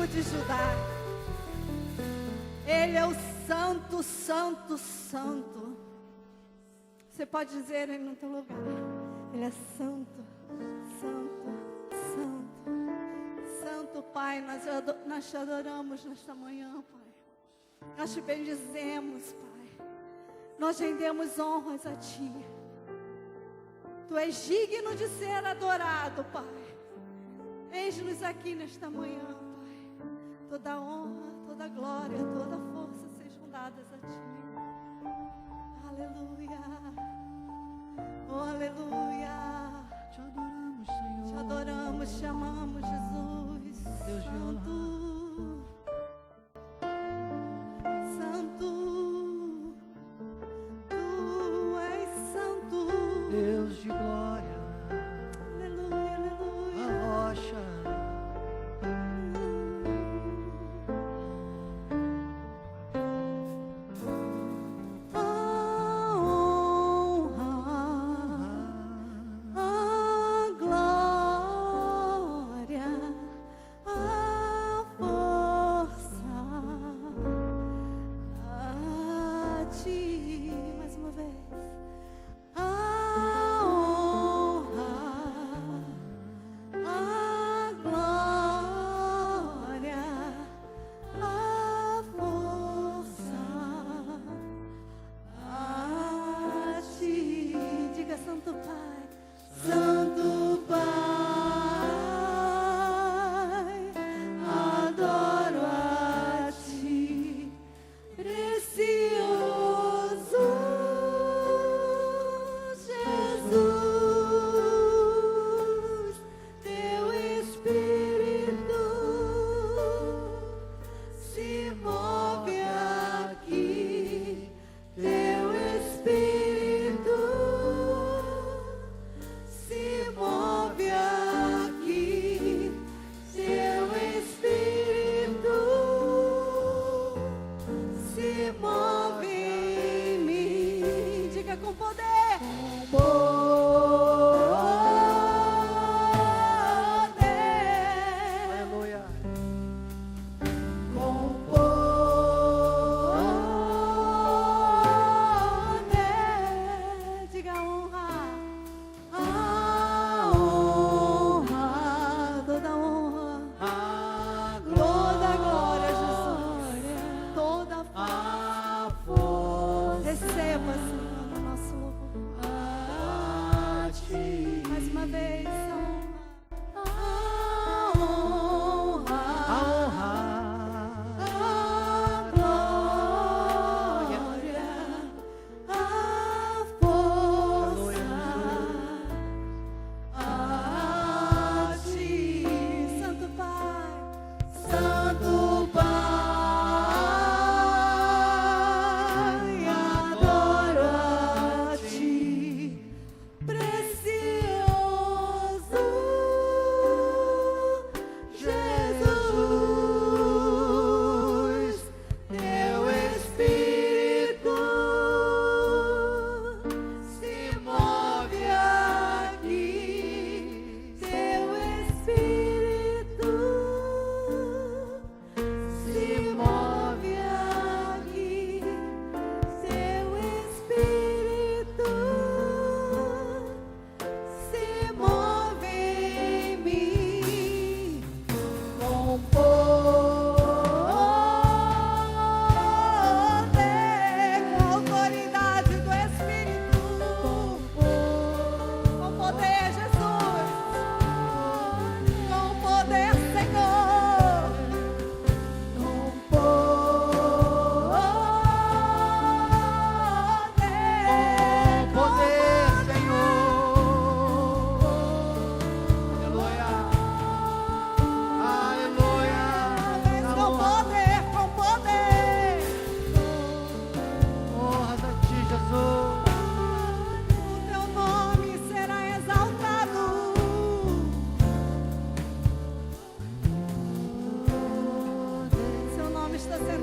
tribo de Judá. Ele é o santo, santo, santo. Você pode dizer ele no teu lugar. Ele é santo, santo, santo. Santo Pai, nós te adoramos nesta manhã, Pai. Nós te bendizemos, Pai. Nós rendemos honras a Ti. Tu és digno de ser adorado, Pai. Eis-nos aqui nesta manhã, Pai. Toda honra, toda glória, toda força sejam dadas a Ti. Aleluia. Oh, aleluia. Te adoramos, Senhor. Te adoramos, te amamos, Jesus. Deus de Santo. Santo. Tu és santo. Deus de glória, Aleluia, aleluia. a rocha.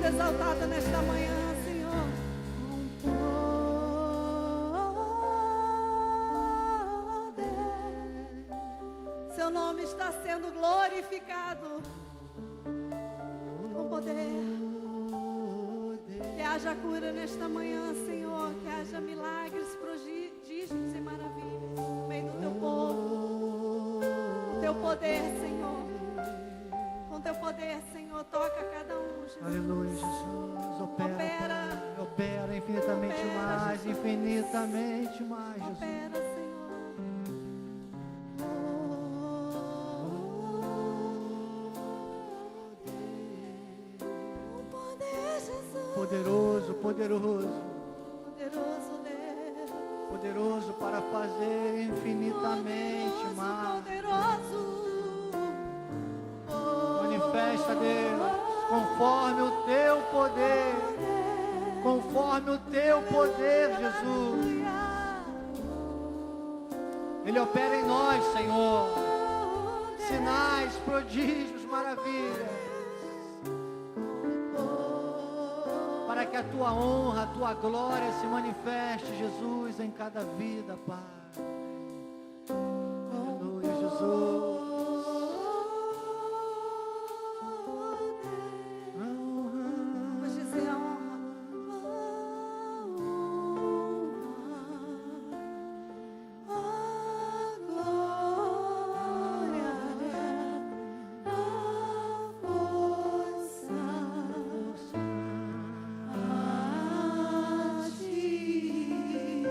exaltada nesta manhã, Senhor. Seu nome está sendo glorificado. poder. Que haja cura nesta manhã, Senhor. Que haja milagres, prodígios e maravilhas no meio do teu povo. O teu poder, Senhor. Com teu poder, Senhor, toca cada um, Jesus. Aleluia, Jesus. Opera. Opera infinitamente Opera, mais, Jesus. infinitamente mais, Jesus. Opera, Senhor. O poder, Jesus. Poderoso, poderoso, Poderoso Deus. poderoso para fazer infinitamente Poderoso, mais. poderoso. Manifesta, Deus, conforme o teu poder, conforme o teu poder, Jesus. Ele opera em nós, Senhor, sinais, prodígios, maravilhas, para que a tua honra, a tua glória se manifeste, Jesus, em cada vida, Pai. Aleluia, Jesus. Vamos dizer a honra. A glória, a força a ti.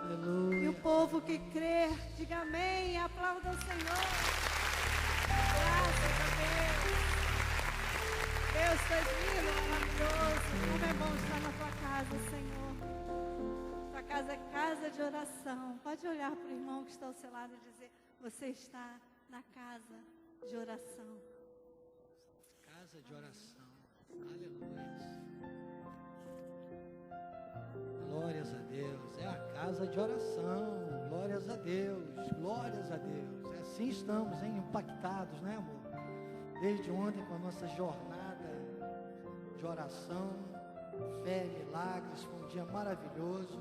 Aleluia. E o povo que crê, diga amém e aplauda o Senhor. Graças a Deus. Deus, tu és lindo, maravilhoso. Como é bom estar na tua casa, Senhor. Tua casa é casa de oração. Pode olhar para o irmão que está ao seu lado e dizer: você está na casa de oração. Casa de oração. Aleluia. Glórias a Deus. É a casa de oração. Glórias a Deus. Glórias a Deus. É assim estamos, hein? Impactados, né, amor? Desde ontem com a nossa jornada de oração, fé, milagres. Foi um dia maravilhoso.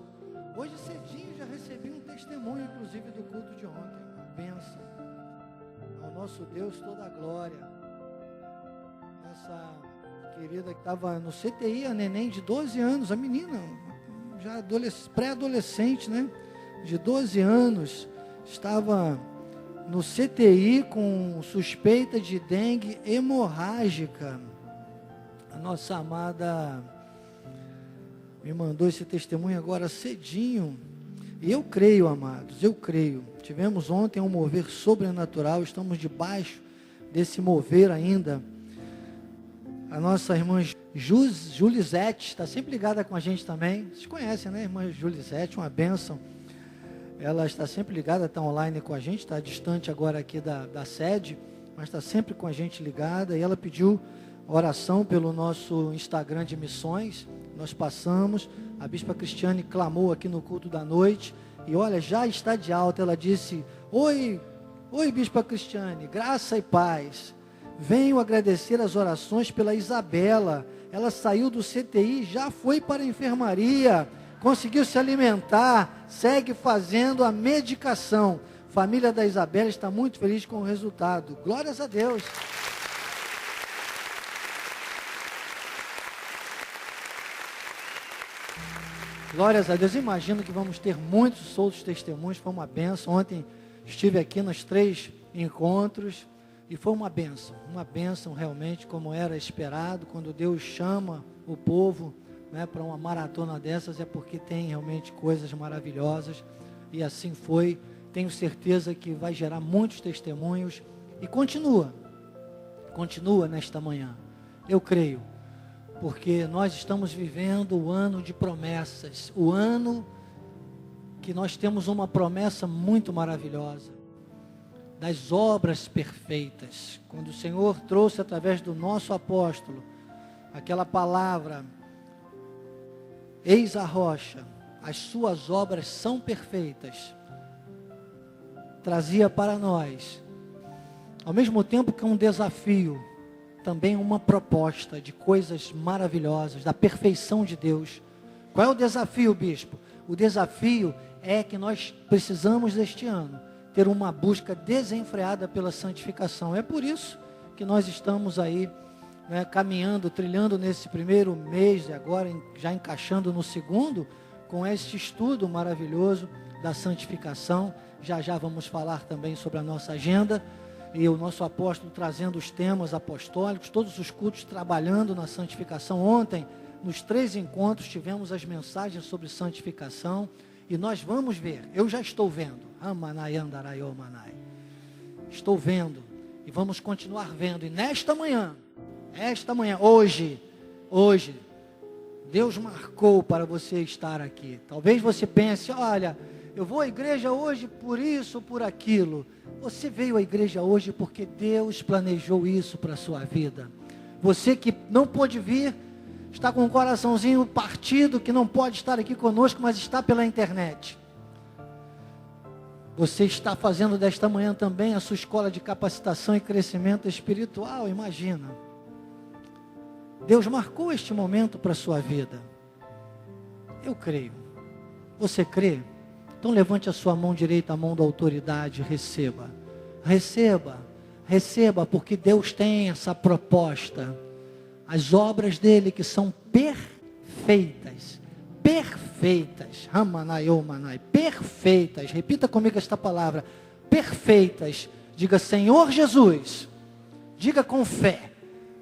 Hoje cedinho já recebi um testemunho, inclusive, do culto de ontem. Uma bênção. Ao nosso Deus toda a glória. Nossa querida que estava no CTI, a neném de 12 anos, a menina, já pré-adolescente, né? De 12 anos, estava no CTI com suspeita de dengue hemorrágica. A nossa amada me mandou esse testemunho agora cedinho. E eu creio, amados, eu creio. Tivemos ontem um mover sobrenatural, estamos debaixo desse mover ainda. A nossa irmã Julisete está sempre ligada com a gente também. Vocês conhecem, né, irmã Julisete? Uma bênção. Ela está sempre ligada, está online com a gente, está distante agora aqui da sede, mas está sempre com a gente ligada. E ela pediu oração pelo nosso Instagram de missões. Nós passamos, a Bispa Cristiane clamou aqui no culto da noite. E olha, já está de alta. Ela disse: Oi, Bispa Cristiane, graça e paz. Venho agradecer as orações pela Isabela. Ela saiu do CTI, já foi para a enfermaria, conseguiu se alimentar, segue fazendo a medicação. Família da Isabela está muito feliz com o resultado. Glórias a Deus. Glórias a Deus. Imagino que vamos ter muitos outros testemunhos. Foi uma bênção. Ontem estive aqui nos 3 encontros. E foi uma bênção realmente, como era esperado. Quando Deus chama o povo, né, para uma maratona dessas, é porque tem realmente coisas maravilhosas. E assim foi. Tenho certeza que vai gerar muitos testemunhos. E continua nesta manhã. Eu creio, porque nós estamos vivendo o ano de promessas. O ano que nós temos uma promessa muito maravilhosa. Das obras perfeitas. Quando o Senhor trouxe através do nosso apóstolo aquela palavra: eis a rocha, as suas obras são perfeitas, trazia para nós, ao mesmo tempo que um desafio, também uma proposta de coisas maravilhosas, da perfeição de Deus. Qual é o desafio, bispo? O desafio é que nós precisamos este ano ter uma busca desenfreada pela santificação. É por isso que nós estamos aí, né, caminhando, trilhando nesse primeiro mês e agora já encaixando no segundo, com este estudo maravilhoso da santificação. Já já vamos falar também sobre a nossa agenda e o nosso apóstolo trazendo os temas apostólicos, todos os cultos trabalhando na santificação. Ontem, nos 3 encontros, tivemos as mensagens sobre santificação e nós vamos ver, eu já estou vendo, estou vendo e vamos continuar vendo. E nesta manhã, hoje, Deus marcou para você estar aqui. Talvez você pense, olha, eu vou à igreja hoje por isso, por aquilo. Você veio à igreja hoje porque Deus planejou isso para a sua vida. Você que não pôde vir, está com o coraçãozinho partido, que não pode estar aqui conosco, mas está pela internet. Você está fazendo desta manhã também a sua escola de capacitação e crescimento espiritual, imagina. Deus marcou este momento para a sua vida. Eu creio. Você crê? Então levante a sua mão direita, a mão da autoridade, receba. Receba, porque Deus tem essa proposta. As obras dele que são perfeitas, perfeitas, repita comigo esta palavra, perfeitas. Diga, Senhor Jesus, diga com fé.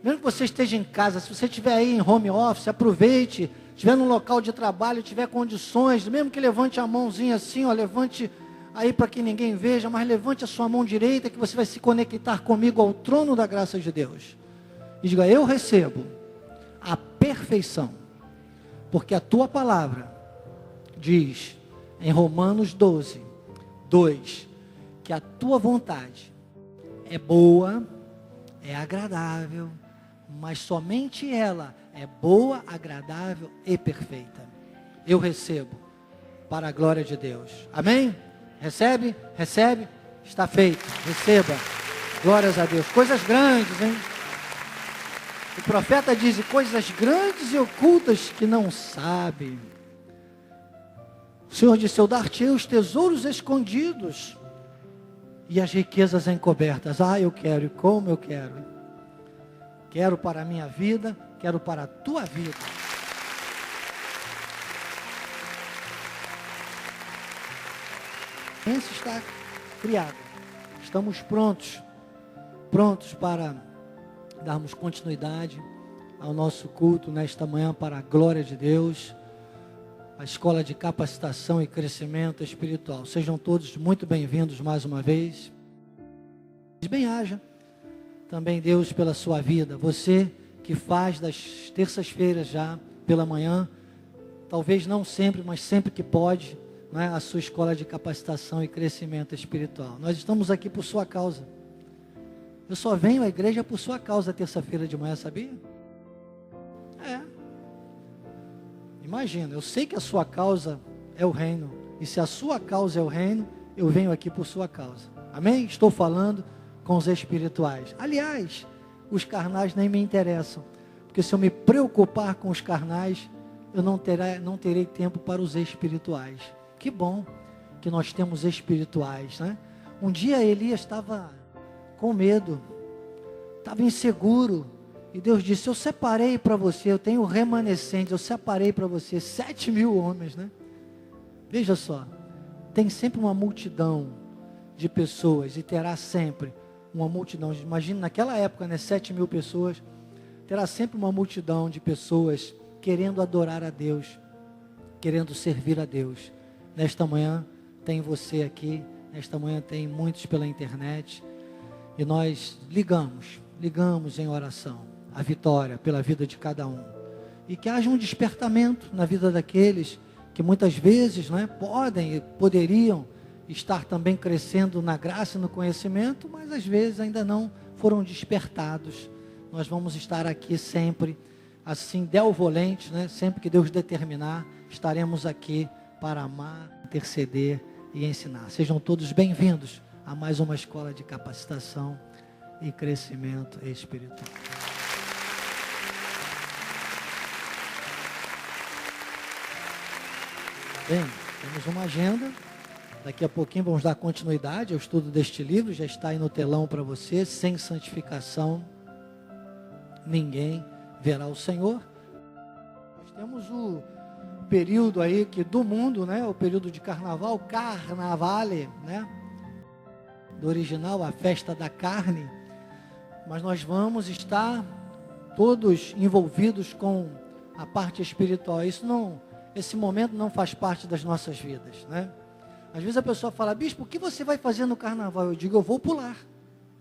Mesmo que você esteja em casa, se você estiver aí em home office, aproveite, estiver num local de trabalho, tiver condições, mesmo que levante a mãozinha assim, ó, levante aí para que ninguém veja, mas levante a sua mão direita, que você vai se conectar comigo ao trono da graça de Deus. E diga, eu recebo a perfeição, porque a tua palavra diz, em Romanos 12, 2, que a tua vontade é boa, é agradável, mas somente ela é boa, agradável e perfeita. Eu recebo para a glória de Deus. Amém? Recebe? Está feito. Receba. Glórias a Deus. Coisas grandes, hein? O profeta diz, coisas grandes e ocultas que não sabe. O Senhor disse, eu dar-te-ei os tesouros escondidos e as riquezas encobertas. Eu quero, e como eu quero. Quero para a minha vida, quero para a tua vida. Esse está criado. Estamos prontos para darmos continuidade ao nosso culto nesta manhã para a glória de Deus. A escola de capacitação e crescimento espiritual. Sejam todos muito bem-vindos mais uma vez. Bem-haja também Deus pela sua vida. Você que faz das terças-feiras já pela manhã, talvez não sempre, mas sempre que pode, né, a sua escola de capacitação e crescimento espiritual. Nós estamos aqui por sua causa. Eu só venho à igreja por sua causa terça-feira de manhã, sabia? Imagina, eu sei que a sua causa é o reino. E se a sua causa é o reino, eu venho aqui por sua causa. Amém? Estou falando com os espirituais. Aliás, os carnais nem me interessam. Porque se eu me preocupar com os carnais, eu não terei tempo para os espirituais. Que bom que nós temos espirituais, né? Um dia Elias estava com medo, estava inseguro. E Deus disse, eu separei para você, eu tenho remanescentes, eu separei para você 7.000 homens, né? Veja só, tem sempre uma multidão de pessoas, e terá sempre uma multidão. Imagina naquela época, né, 7.000 pessoas, terá sempre uma multidão de pessoas querendo adorar a Deus, querendo servir a Deus. Nesta manhã tem você aqui, nesta manhã tem muitos pela internet, e nós ligamos em oração a vitória pela vida de cada um. E que haja um despertamento na vida daqueles que muitas vezes, né, poderiam estar também crescendo na graça e no conhecimento, mas às vezes ainda não foram despertados. Nós vamos estar aqui sempre, assim, delvolentes, né, sempre que Deus determinar, estaremos aqui para amar, interceder e ensinar. Sejam todos bem-vindos a mais uma escola de capacitação e crescimento espiritual. Bem, temos uma agenda Daqui a pouquinho vamos dar continuidade ao estudo deste livro, já está aí no telão para você. Sem santificação, ninguém verá o Senhor. Nós temos o período aí que do mundo, né? O período de carnaval, Carnavale, né? Do original, a festa da carne. Mas nós vamos estar todos envolvidos com a parte espiritual. Esse momento não faz parte das nossas vidas, né? Às vezes a pessoa fala: bispo, o que você vai fazer no carnaval? Eu digo: eu vou pular.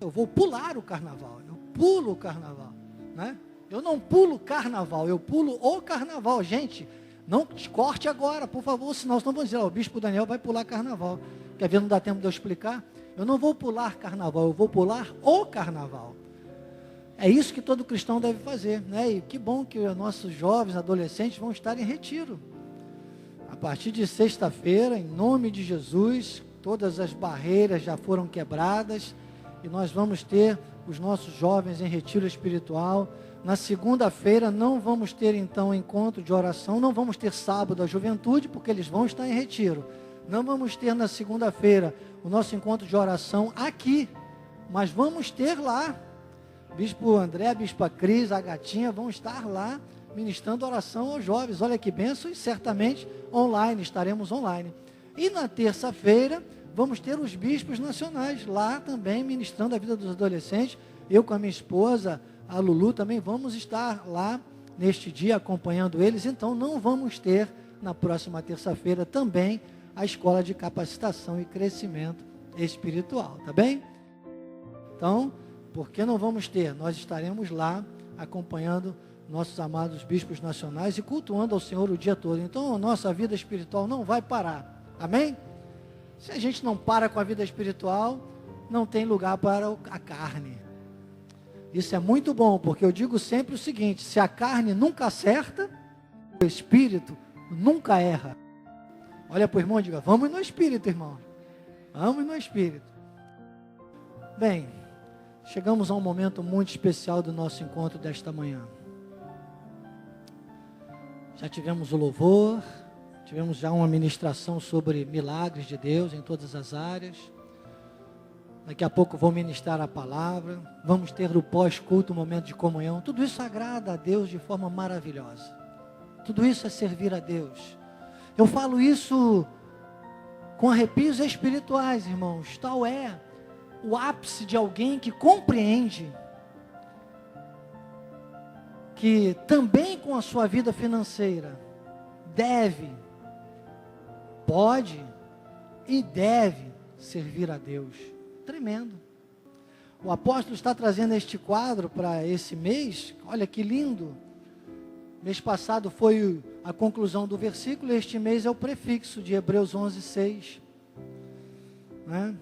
Eu vou pular o carnaval. Eu pulo o carnaval, né? Eu não pulo o carnaval, eu pulo o carnaval. Gente, não corte agora, por favor, senão nós não vamos dizer: o bispo Daniel vai pular carnaval. Quer ver, não dá tempo de eu explicar? Eu não vou pular carnaval, eu vou pular o carnaval. É isso que todo cristão deve fazer, né? E que bom que os nossos jovens, adolescentes vão estar em retiro. A partir de sexta-feira, em nome de Jesus, todas as barreiras já foram quebradas e nós vamos ter os nossos jovens em retiro espiritual. Na segunda-feira não vamos ter então encontro de oração, não vamos ter sábado da juventude, porque eles vão estar em retiro. Não vamos ter na segunda-feira o nosso encontro de oração aqui, mas vamos ter lá. Bispo André, a Bispa Cris, a Gatinha vão estar lá ministrando oração aos jovens. Olha que bênção, e certamente online, estaremos online. E na terça-feira vamos ter os bispos nacionais lá também ministrando a vida dos adolescentes. Eu com a minha esposa, a Lulu, também vamos estar lá neste dia acompanhando eles. Então não vamos ter na próxima terça-feira também a escola de capacitação e crescimento espiritual, tá bem? Então, por que não vamos ter? Nós estaremos lá acompanhando nossos amados bispos nacionais e cultuando ao Senhor o dia todo. Então a nossa vida espiritual não vai parar, amém? Se a gente não para com a vida espiritual, não tem lugar para a carne. Isso é muito bom, porque eu digo sempre o seguinte: se a carne nunca acerta, o espírito nunca erra. Olha para o irmão e diga: vamos no espírito, irmão, vamos no espírito. Bem, chegamos a um momento muito especial do nosso encontro desta manhã. Já tivemos o louvor, tivemos já uma ministração sobre milagres de Deus em todas as áreas. Daqui a pouco vou ministrar a palavra. Vamos ter o pós-culto, um momento de comunhão. Tudo isso agrada a Deus de forma maravilhosa. Tudo isso é servir a Deus. Eu falo isso com arrepios espirituais, irmãos. Tal é o ápice de alguém que compreende que também com a sua vida financeira pode e deve servir a Deus. Tremendo. O apóstolo está trazendo este quadro para esse mês. Olha que lindo. Mês passado foi a conclusão do versículo, este mês é o prefixo de Hebreus 11:6, né?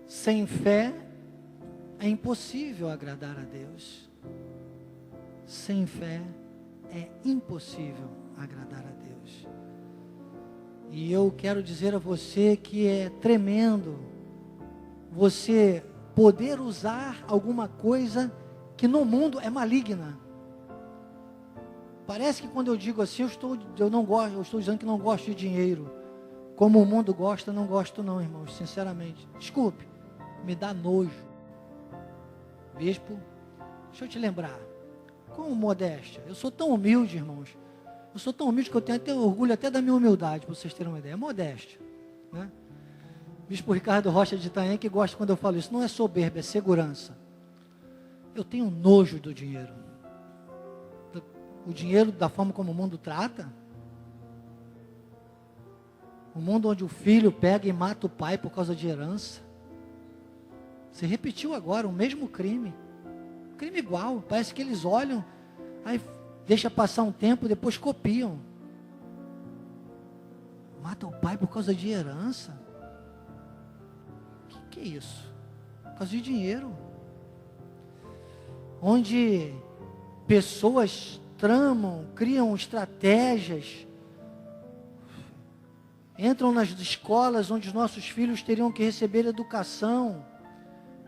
Sem fé é impossível agradar a Deus. Sem fé é impossível agradar a Deus. E eu quero dizer a você que é tremendo você poder usar alguma coisa que no mundo é maligna. Parece que quando eu digo assim, eu estou dizendo que não gosto de dinheiro. Como o mundo gosta, não gosto não, irmãos, sinceramente. Desculpe, me dá nojo. Bispo, deixa eu te lembrar, com modéstia, eu sou tão humilde, irmãos, eu sou tão humilde que eu tenho até orgulho até da minha humildade, para vocês terem uma ideia, modéstia, né? Bispo Ricardo Rocha de Itanhém, que gosta quando eu falo isso, não é soberba, é segurança. Eu tenho nojo do dinheiro. O dinheiro da forma como o mundo trata. O mundo onde o filho pega e mata o pai por causa de herança. Você repetiu agora o mesmo crime. Crime igual. Parece que eles olham, aí deixa passar um tempo, depois copiam. Mata o pai por causa de herança. Que é isso? Por causa de dinheiro. Onde pessoas tramam, criam estratégias, entram nas escolas onde os nossos filhos teriam que receber educação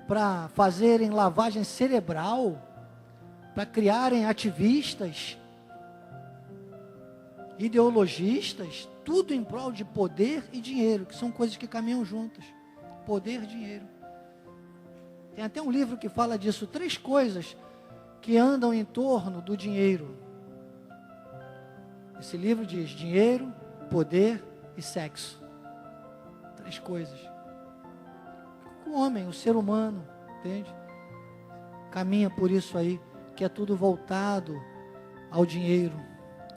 para fazerem lavagem cerebral, para criarem ativistas, ideologistas, tudo em prol de poder e dinheiro, que são coisas que caminham juntas. Poder e dinheiro. Tem até um livro que fala disso, 3 coisas que andam em torno do dinheiro. Esse livro diz dinheiro, poder e sexo. 3 coisas. O homem, o ser humano, entende? Caminha por isso aí, que é tudo voltado ao dinheiro.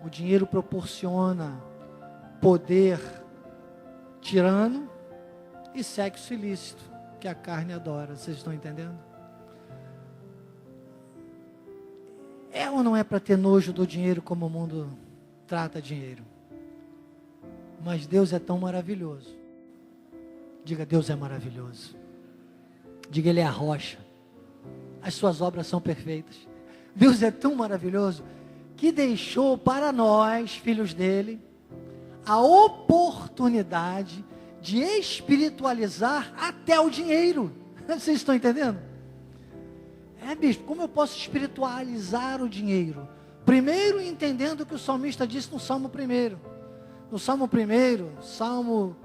O dinheiro proporciona poder tirano e sexo ilícito, que a carne adora. Vocês estão entendendo? É ou não é para ter nojo do dinheiro como o mundo trata dinheiro? Mas Deus é tão maravilhoso. Diga, Deus é maravilhoso. Diga, Ele é a rocha. As suas obras são perfeitas. Deus é tão maravilhoso que deixou para nós, filhos dele, a oportunidade de espiritualizar até o dinheiro. Vocês estão entendendo? Bispo, como eu posso espiritualizar o dinheiro? Primeiro, entendendo o que o salmista disse no Salmo 1. No Salmo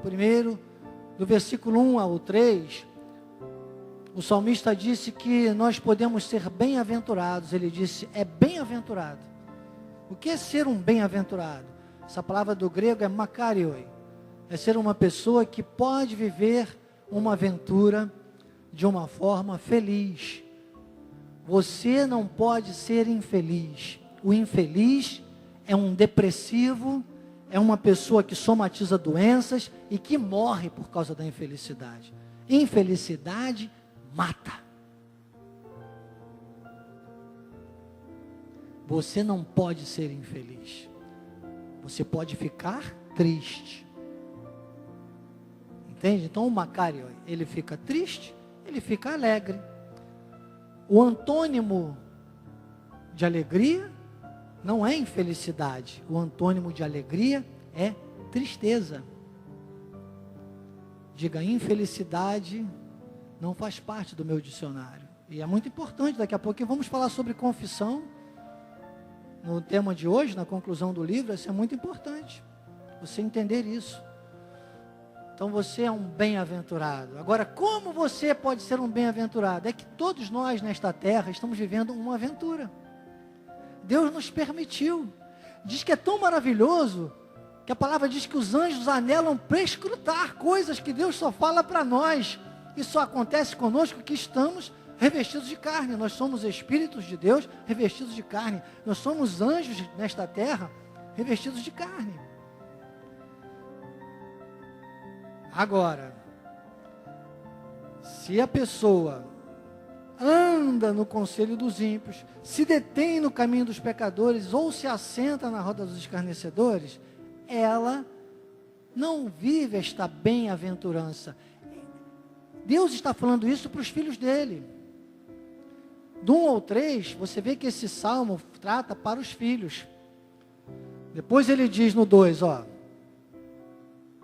1, do versículo 1 ao 3, o salmista disse que nós podemos ser bem-aventurados. Ele disse, é bem-aventurado. O que é ser um bem-aventurado? Essa palavra do grego é makarioi. É ser uma pessoa que pode viver uma aventura de uma forma feliz. Você não pode ser infeliz. O infeliz é um depressivo, é uma pessoa que somatiza doenças e que morre por causa da infelicidade. Infelicidade mata. Você não pode ser infeliz. Você pode ficar triste. Entende? Então o Macário, ele fica triste, ele fica alegre. O antônimo de alegria não é infelicidade. O antônimo de alegria é tristeza. Diga, infelicidade não faz parte do meu dicionário. E é muito importante, daqui a pouco vamos falar sobre confissão. No tema de hoje, na conclusão do livro, isso é muito importante. Você entender isso. Então você é um bem-aventurado. Agora, como você pode ser um bem-aventurado? É que todos nós nesta terra estamos vivendo uma aventura. Deus nos permitiu. Diz que é tão maravilhoso, que a palavra diz que os anjos anelam prescrutar coisas que Deus só fala para nós. E só acontece conosco que estamos revestidos de carne. Nós somos espíritos de Deus revestidos de carne. Nós somos anjos nesta terra revestidos de carne. Agora, se a pessoa anda no conselho dos ímpios, se detém no caminho dos pecadores ou se assenta na roda dos escarnecedores, ela não vive esta bem-aventurança. Deus está falando isso para os filhos dele. Do 1 ao 3, você vê que esse salmo trata para os filhos. Depois ele diz no 2, o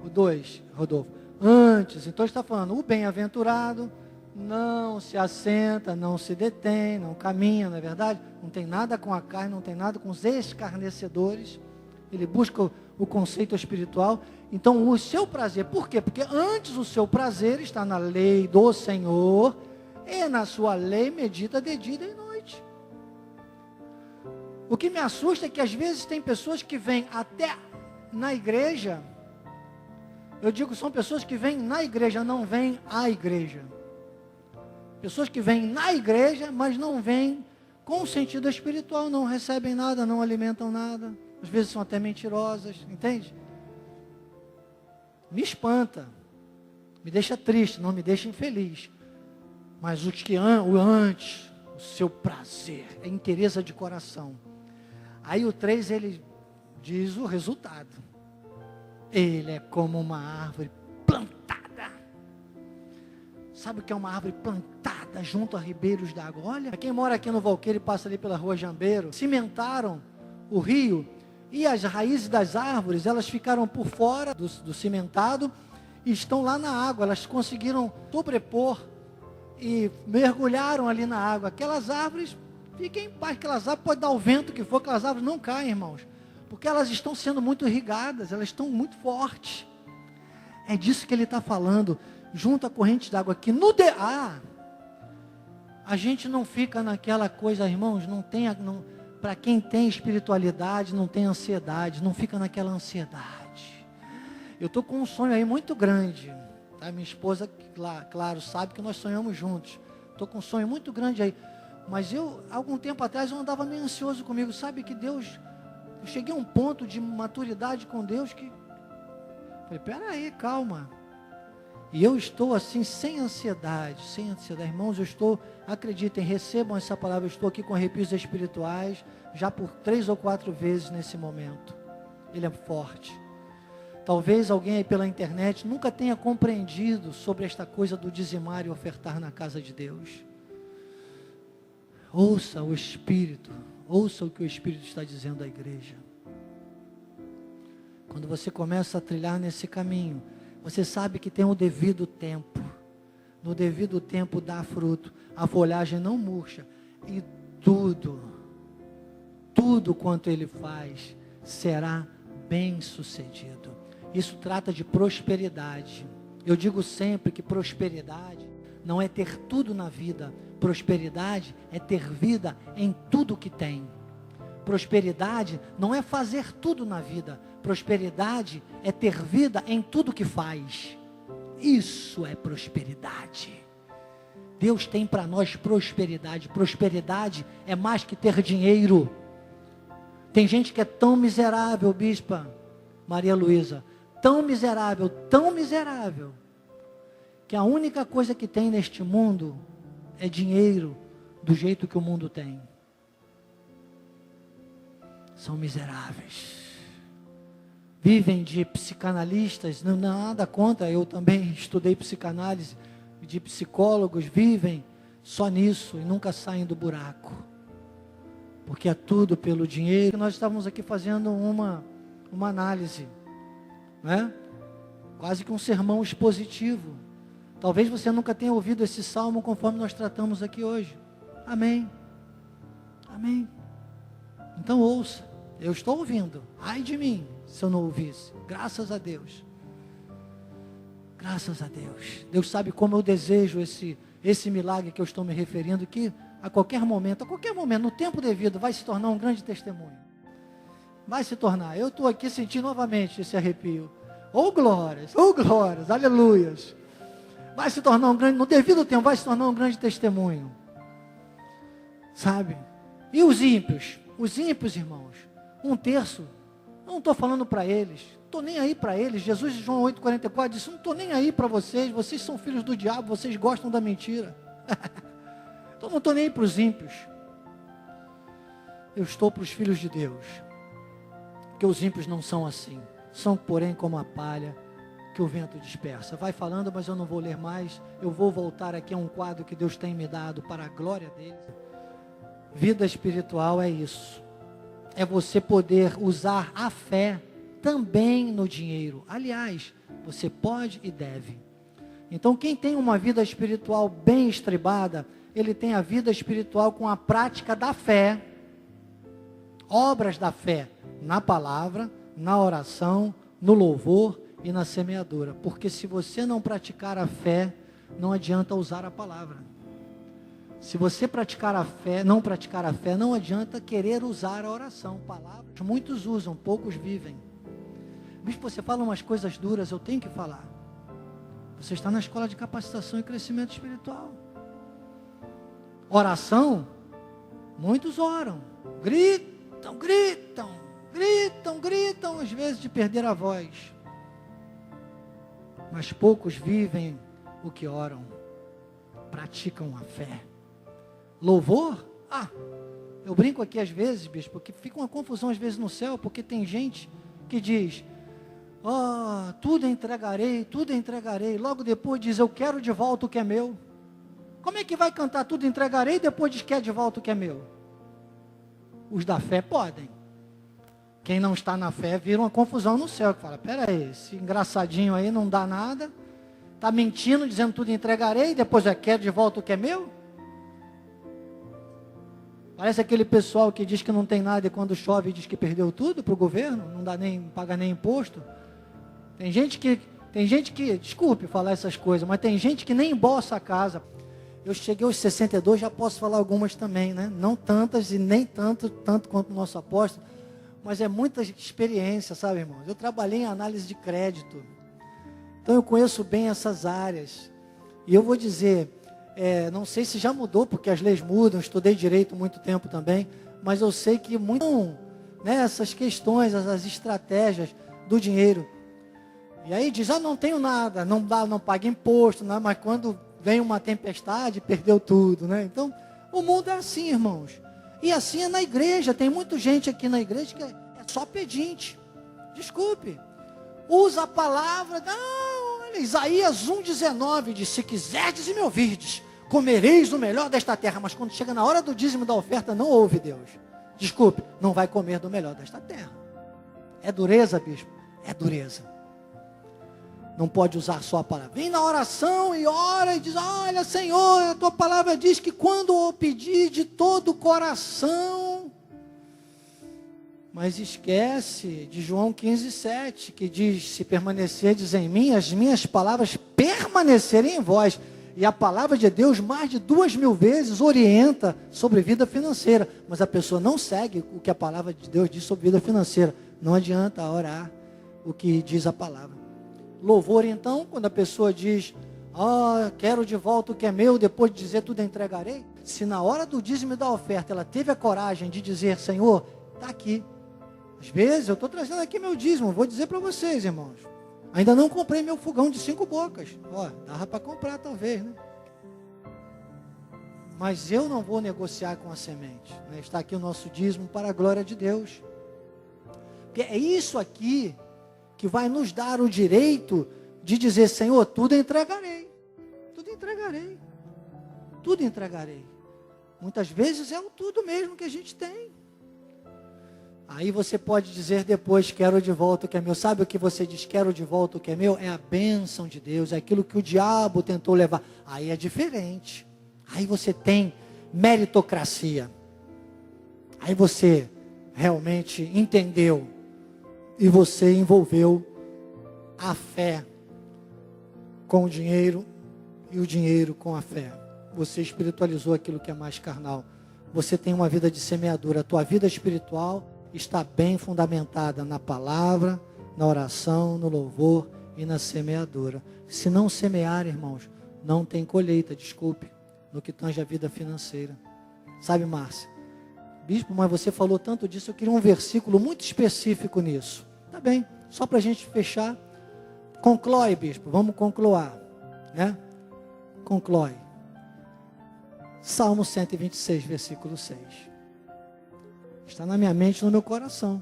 2, Rodolfo. Antes, então ele está falando, o bem-aventurado não se assenta, não se detém, não caminha, não é verdade? Não tem nada com a carne, não tem nada com os escarnecedores. Ele busca o conceito espiritual. Então o seu prazer, por quê? Porque antes o seu prazer está na lei do Senhor, e na sua lei medita de dia e noite. O que me assusta é que às vezes tem pessoas que vêm até na igreja. Eu digo, são pessoas que vêm na igreja, não vêm à igreja. Pessoas que vêm na igreja, mas não vêm com sentido espiritual, não recebem nada, não alimentam nada. Às vezes são até mentirosas, entende? Me espanta, me deixa triste, não me deixa infeliz. Mas o que antes, o seu prazer, é inteireza de coração. Aí o 3, ele diz o resultado. Ele é como uma árvore plantada. Sabe o que é uma árvore plantada junto a ribeiros d'água? Olha, quem mora aqui no Valqueiro e passa ali pela rua Jambeiro, cimentaram o rio e as raízes das árvores, elas ficaram por fora do cimentado e estão lá na água. Elas conseguiram sobrepor e mergulharam ali na água. Aquelas árvores, fiquem em paz, aquelas árvores, pode dar o vento que for, aquelas árvores não caem, irmãos. Porque elas estão sendo muito irrigadas, elas estão muito fortes. É disso que ele está falando. Junto à corrente d'água aqui. A gente não fica naquela coisa, irmãos, para quem tem espiritualidade, não tem ansiedade, não fica naquela ansiedade. Eu estou com um sonho aí muito grande. Tá? Minha esposa, claro, sabe que nós sonhamos juntos. Estou com um sonho muito grande aí. Mas algum tempo atrás, eu andava meio ansioso comigo. Sabe que Deus, eu cheguei a um ponto de maturidade com Deus que... Falei, peraí, calma. E eu estou assim, sem ansiedade. Irmãos, acreditem, recebam essa palavra, eu estou aqui com arrepios espirituais, já por 3 ou 4 vezes nesse momento. Ele é forte. Talvez alguém aí pela internet nunca tenha compreendido sobre esta coisa do dizimar e ofertar na casa de Deus. Ouça o Espírito, ouça o que o Espírito está dizendo à igreja. Quando você começa a trilhar nesse caminho, você sabe que tem um devido tempo. No devido tempo dá fruto. A folhagem não murcha. E tudo quanto ele faz, será bem sucedido. Isso trata de prosperidade. Eu digo sempre que prosperidade não é ter tudo na vida. Prosperidade é ter vida em tudo que tem. Prosperidade não é fazer tudo na vida. Prosperidade é ter vida em tudo que faz. Isso é prosperidade. Deus tem para nós prosperidade. Prosperidade é mais que ter dinheiro. Tem gente que é tão miserável, Bispa Maria Luísa, tão miserável, que a única coisa que tem neste mundo é dinheiro, do jeito que o mundo tem. São miseráveis. Vivem de psicanalistas, não nada contra, eu também estudei psicanálise, de psicólogos, vivem só nisso e nunca saem do buraco. Porque é tudo pelo dinheiro. Nós estávamos aqui fazendo uma análise, né? Quase que um sermão expositivo. Talvez você nunca tenha ouvido esse salmo conforme nós tratamos aqui hoje. Amém. Amém. Então ouça. Eu estou ouvindo. Ai de mim, se eu não ouvisse. Graças a Deus. Graças a Deus. Deus sabe como eu desejo esse milagre que eu estou me referindo, que a qualquer momento, no tempo devido, vai se tornar um grande testemunho. Vai se tornar. Eu estou aqui sentindo novamente esse arrepio. Oh glórias, aleluias. Vai se tornar um grande, no devido tempo, vai se tornar um grande testemunho. Sabe? E os ímpios? Os ímpios, irmãos, 1/3, eu não estou falando para eles, estou nem aí para eles. Jesus, em João 8,44, disse, não estou nem aí para vocês, vocês são filhos do diabo, vocês gostam da mentira. Então não estou nem aí para os ímpios. Eu estou para os filhos de Deus. Porque os ímpios não são assim. São, porém, como a palha que o vento dispersa. Vai falando, mas eu não vou ler mais. Eu vou voltar aqui a um quadro que Deus tem me dado para a glória dele. Vida espiritual é isso. É você poder usar a fé também no dinheiro. Aliás, você pode e deve. Então, quem tem uma vida espiritual bem estribada, ele tem a vida espiritual com a prática da fé. Obras da fé na palavra, na oração, no louvor e na semeadura. Porque se você não praticar a fé, não adianta usar a palavra. Se você praticar a fé, não praticar a fé, não adianta querer usar a oração. Palavras, muitos usam, poucos vivem. Bispo, você fala umas coisas duras, eu tenho que falar. Você está na escola de capacitação e crescimento espiritual. Oração, muitos oram, gritam, às vezes de perder a voz. Mas poucos vivem o que oram, praticam a fé. Louvor? Eu brinco aqui às vezes, bispo, porque fica uma confusão às vezes no céu, porque tem gente que diz, tudo entregarei, logo depois diz, eu quero de volta o que é meu. Como é que vai cantar tudo entregarei e depois diz que é de volta o que é meu? Os da fé podem. Quem não está na fé vira uma confusão no céu, que fala, peraí, esse engraçadinho aí não dá nada, está mentindo, dizendo tudo entregarei e depois quer de volta o que é meu? Parece aquele pessoal que diz que não tem nada e quando chove diz que perdeu tudo para o governo, não dá nem, paga nem imposto. Tem gente que, desculpe falar essas coisas, mas tem gente que nem embolsa a casa. Eu cheguei aos 62, já posso falar algumas também, né? Não tantas e nem tanto quanto o nosso apóstolo, mas é muita experiência, sabe, irmãos? Eu trabalhei em análise de crédito, então eu conheço bem essas áreas. E eu vou dizer, não sei se já mudou, porque as leis mudam, estudei direito muito tempo também, mas eu sei que muito, né, essas questões, essas estratégias do dinheiro. E aí diz, não tenho nada, não paga imposto, né, mas quando vem uma tempestade, perdeu tudo, né? Então, o mundo é assim, irmãos. E assim é na igreja, tem muita gente aqui na igreja que é só pedinte. Desculpe. Usa a palavra, olha, Isaías 1,19 diz, se quiserdes e me ouvirdes, comereis do melhor desta terra, mas quando chega na hora do dízimo da oferta, não ouve Deus. Desculpe, não vai comer do melhor desta terra. É dureza, bispo? É dureza. Não pode usar só a palavra. Vem na oração e ora e diz, olha, Senhor, a tua palavra diz que quando eu pedir de todo o coração, mas esquece de João 15,7, que diz, se permanecerdes em mim, as minhas palavras permanecerem em vós. E a palavra de Deus mais de 2.000 vezes orienta sobre vida financeira, mas a pessoa não segue o que a palavra de Deus diz sobre vida financeira. Não adianta orar o que diz a palavra. Louvor, então, quando a pessoa diz, quero de volta o que é meu, depois de dizer tudo entregarei. Se na hora do dízimo e da oferta ela teve a coragem de dizer, Senhor, está aqui. Às vezes eu estou trazendo aqui meu dízimo, vou dizer para vocês, irmãos. Ainda não comprei meu fogão de 5 bocas. Dava para comprar talvez, né? Mas eu não vou negociar com a semente, né? Está aqui o nosso dízimo para a glória de Deus. Porque é isso aqui que vai nos dar o direito de dizer, Senhor, tudo entregarei. Tudo entregarei. Tudo entregarei. Muitas vezes é o tudo mesmo que a gente tem. Aí você pode dizer depois, quero de volta o que é meu. Sabe o que você diz, quero de volta o que é meu? É a bênção de Deus, é aquilo que o diabo tentou levar. Aí é diferente. Aí você tem meritocracia. Aí você realmente entendeu. E você envolveu a fé com o dinheiro e o dinheiro com a fé. Você espiritualizou aquilo que é mais carnal. Você tem uma vida de semeadura. A tua vida espiritual está bem fundamentada na palavra, na oração, no louvor e na semeadura. Se não semear, irmãos, não tem colheita, desculpe, no que tange a vida financeira. Sabe, Márcia? Bispo, mas você falou tanto disso, eu queria um versículo muito específico nisso. Tá bem, só para a gente fechar. Conclói, bispo, vamos concluir, né? Conclói. Salmo 126, versículo 6. Está na minha mente e no meu coração.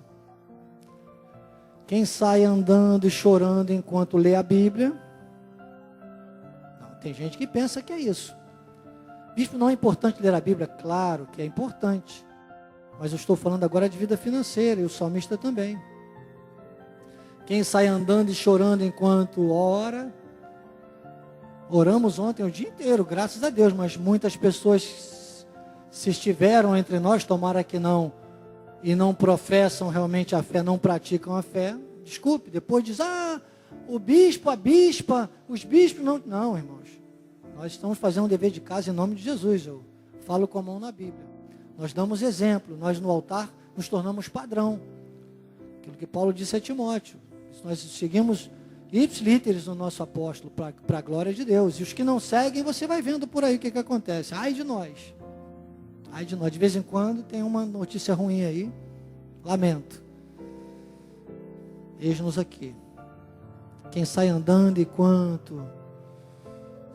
Quem sai andando e chorando enquanto lê a Bíblia? Não, tem gente que pensa que é isso. Bispo, não é importante ler a Bíblia? Claro que é importante. Mas eu estou falando agora de vida financeira e o salmista também. Quem sai andando e chorando enquanto ora? Oramos ontem o dia inteiro, graças a Deus, mas muitas pessoas, se estiveram entre nós, tomara que não, e não professam realmente a fé, não praticam a fé, desculpe, depois diz, o bispo, a bispa, os bispos não. Não, irmãos, nós estamos fazendo um dever de casa em nome de Jesus, eu falo com a mão na Bíblia. Nós damos exemplo, nós no altar nos tornamos padrão. Aquilo que Paulo disse a Timóteo. Nós seguimos ipsilíteres no nosso apóstolo para a glória de Deus. E os que não seguem, você vai vendo por aí o que acontece. Ai de nós. Ai de nós. De vez em quando tem uma notícia ruim aí. Lamento. Eis-nos aqui. Quem sai andando enquanto,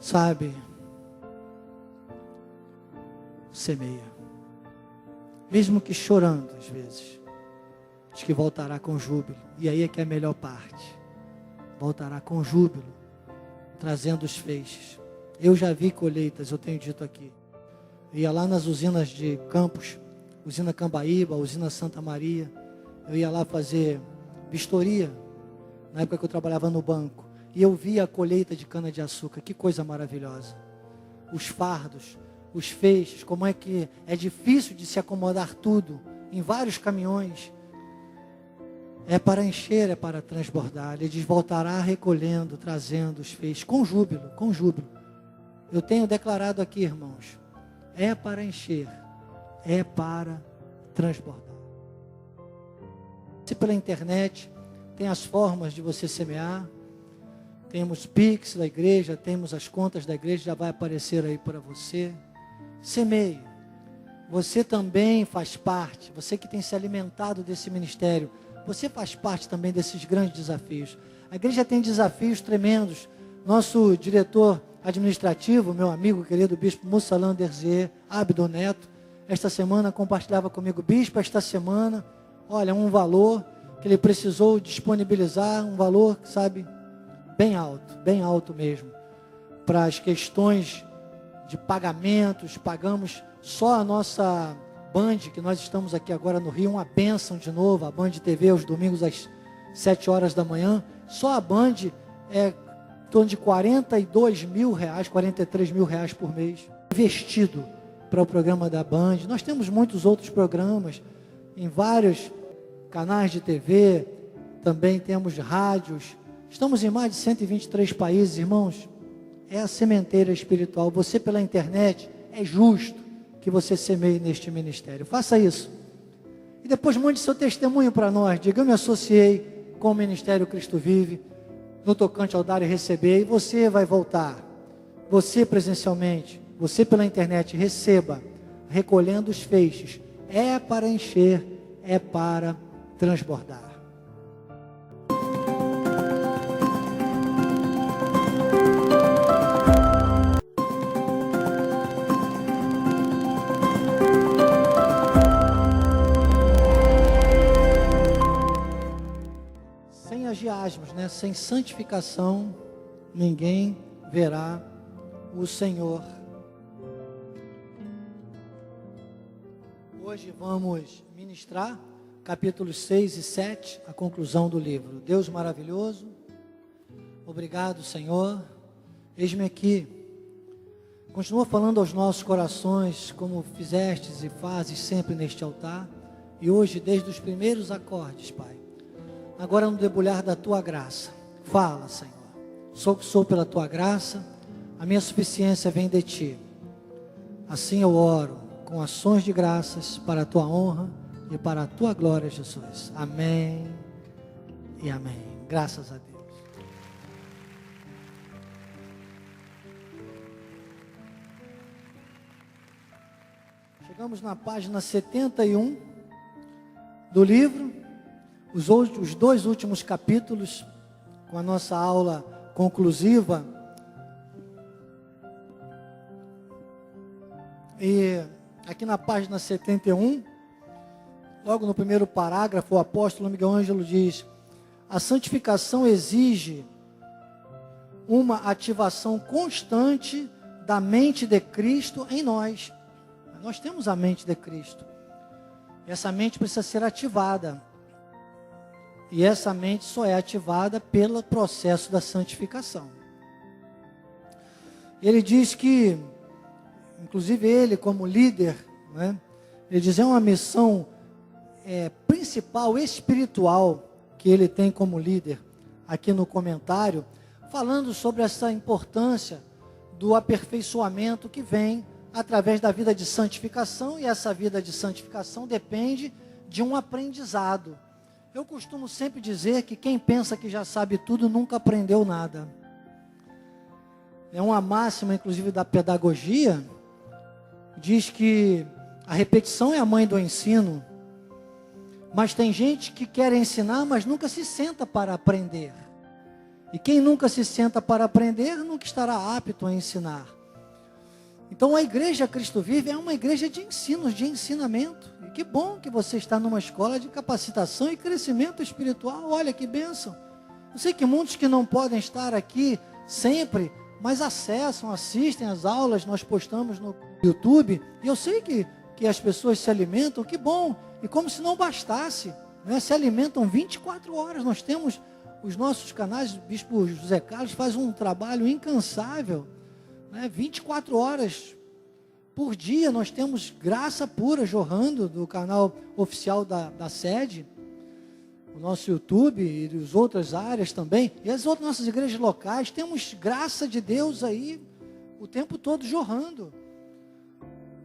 sabe, semeia. Mesmo que chorando às vezes. Diz que voltará com júbilo. E aí é que é a melhor parte. Voltará com júbilo, trazendo os feixes. Eu já vi colheitas, eu tenho dito aqui. Eu ia lá nas usinas de Campos, usina Cambaíba, usina Santa Maria. Eu ia lá fazer vistoria, na época que eu trabalhava no banco. E eu via a colheita de cana-de-açúcar, que coisa maravilhosa. Os fardos, os feixes, como é que é difícil de se acomodar tudo em vários caminhões. É para encher, é para transbordar. Ele diz, voltará recolhendo, trazendo os feixes, com júbilo, com júbilo. Eu tenho declarado aqui, irmãos, é para encher, é para transbordar. Se pela internet, tem as formas de você semear, temos Pix da igreja, temos as contas da igreja, já vai aparecer aí para você. Semeie. Você também faz parte, você que tem se alimentado desse ministério, você faz parte também desses grandes desafios. A igreja tem desafios tremendos. Nosso diretor administrativo, meu amigo querido bispo Mussalan Derzier Abdo Neto, esta semana compartilhava comigo, bispo, esta semana, olha, um valor que ele precisou disponibilizar, um valor, sabe, bem alto mesmo, para as questões de pagamentos. Pagamos só a nossa Band, que nós estamos aqui agora no Rio, uma bênção de novo, a Band TV aos domingos às 7 horas da manhã, só a Band é em torno de 42 mil reais, 43 mil reais por mês, investido para o programa da Band. Nós temos muitos outros programas em vários canais de TV, também temos rádios, estamos em mais de 123 países, irmãos. É a sementeira espiritual. Você pela internet, é justo que você semeie neste ministério. Faça isso. E depois mande seu testemunho para nós. Diga, eu me associei com o Ministério Cristo Vive, no tocante ao dar e receber, e você vai voltar. Você presencialmente, você pela internet, receba, recolhendo os feixes. É para encher, é para transbordar. Sem agiasmos, né? Sem santificação, ninguém verá o Senhor. Hoje vamos ministrar capítulos 6 e 7, a conclusão do livro. Deus maravilhoso, obrigado, Senhor. Eis-me aqui. Continua falando aos nossos corações, como fizestes e fazes sempre neste altar. E hoje, desde os primeiros acordes, Pai, agora no debulhar da Tua graça, fala, Senhor. Sou que sou pela Tua graça, a minha suficiência vem de Ti. Assim eu oro, com ações de graças, para a Tua honra e para a Tua glória, Jesus. Amém e amém. Graças a Deus. Chegamos na página 71 do livro, os dois últimos capítulos, com a nossa aula conclusiva. E aqui na página 71, logo no primeiro parágrafo, o apóstolo Miguel Ângelo diz: a santificação exige uma ativação constante da mente de Cristo em nós. Nós temos a mente de Cristo. Essa mente precisa ser ativada. E essa mente só é ativada pelo processo da santificação. Ele diz que, inclusive ele como líder, né, ele diz, é uma missão principal, espiritual, que ele tem como líder, aqui no comentário, falando sobre essa importância do aperfeiçoamento que vem através da vida de santificação, e essa vida de santificação depende de um aprendizado. Eu costumo sempre dizer que quem pensa que já sabe tudo nunca aprendeu nada. É uma máxima, inclusive, da pedagogia, diz que a repetição é a mãe do ensino, mas tem gente que quer ensinar, mas nunca se senta para aprender. E quem nunca se senta para aprender, nunca estará apto a ensinar. Então a igreja Cristo Vive é uma igreja de ensinos, de ensinamento. E que bom que você está numa escola de capacitação e crescimento espiritual. Olha que bênção. Eu sei que muitos que não podem estar aqui sempre, mas acessam, assistem às aulas, nós postamos no YouTube. E eu sei que as pessoas se alimentam, que bom. E como se não bastasse, né? Se alimentam 24 horas. Nós temos os nossos canais, o Bispo José Carlos faz um trabalho incansável, né? 24 horas Por dia nós temos graça pura jorrando do canal oficial da sede, o nosso YouTube e as outras áreas também, e as outras nossas igrejas locais, temos graça de Deus aí o tempo todo jorrando.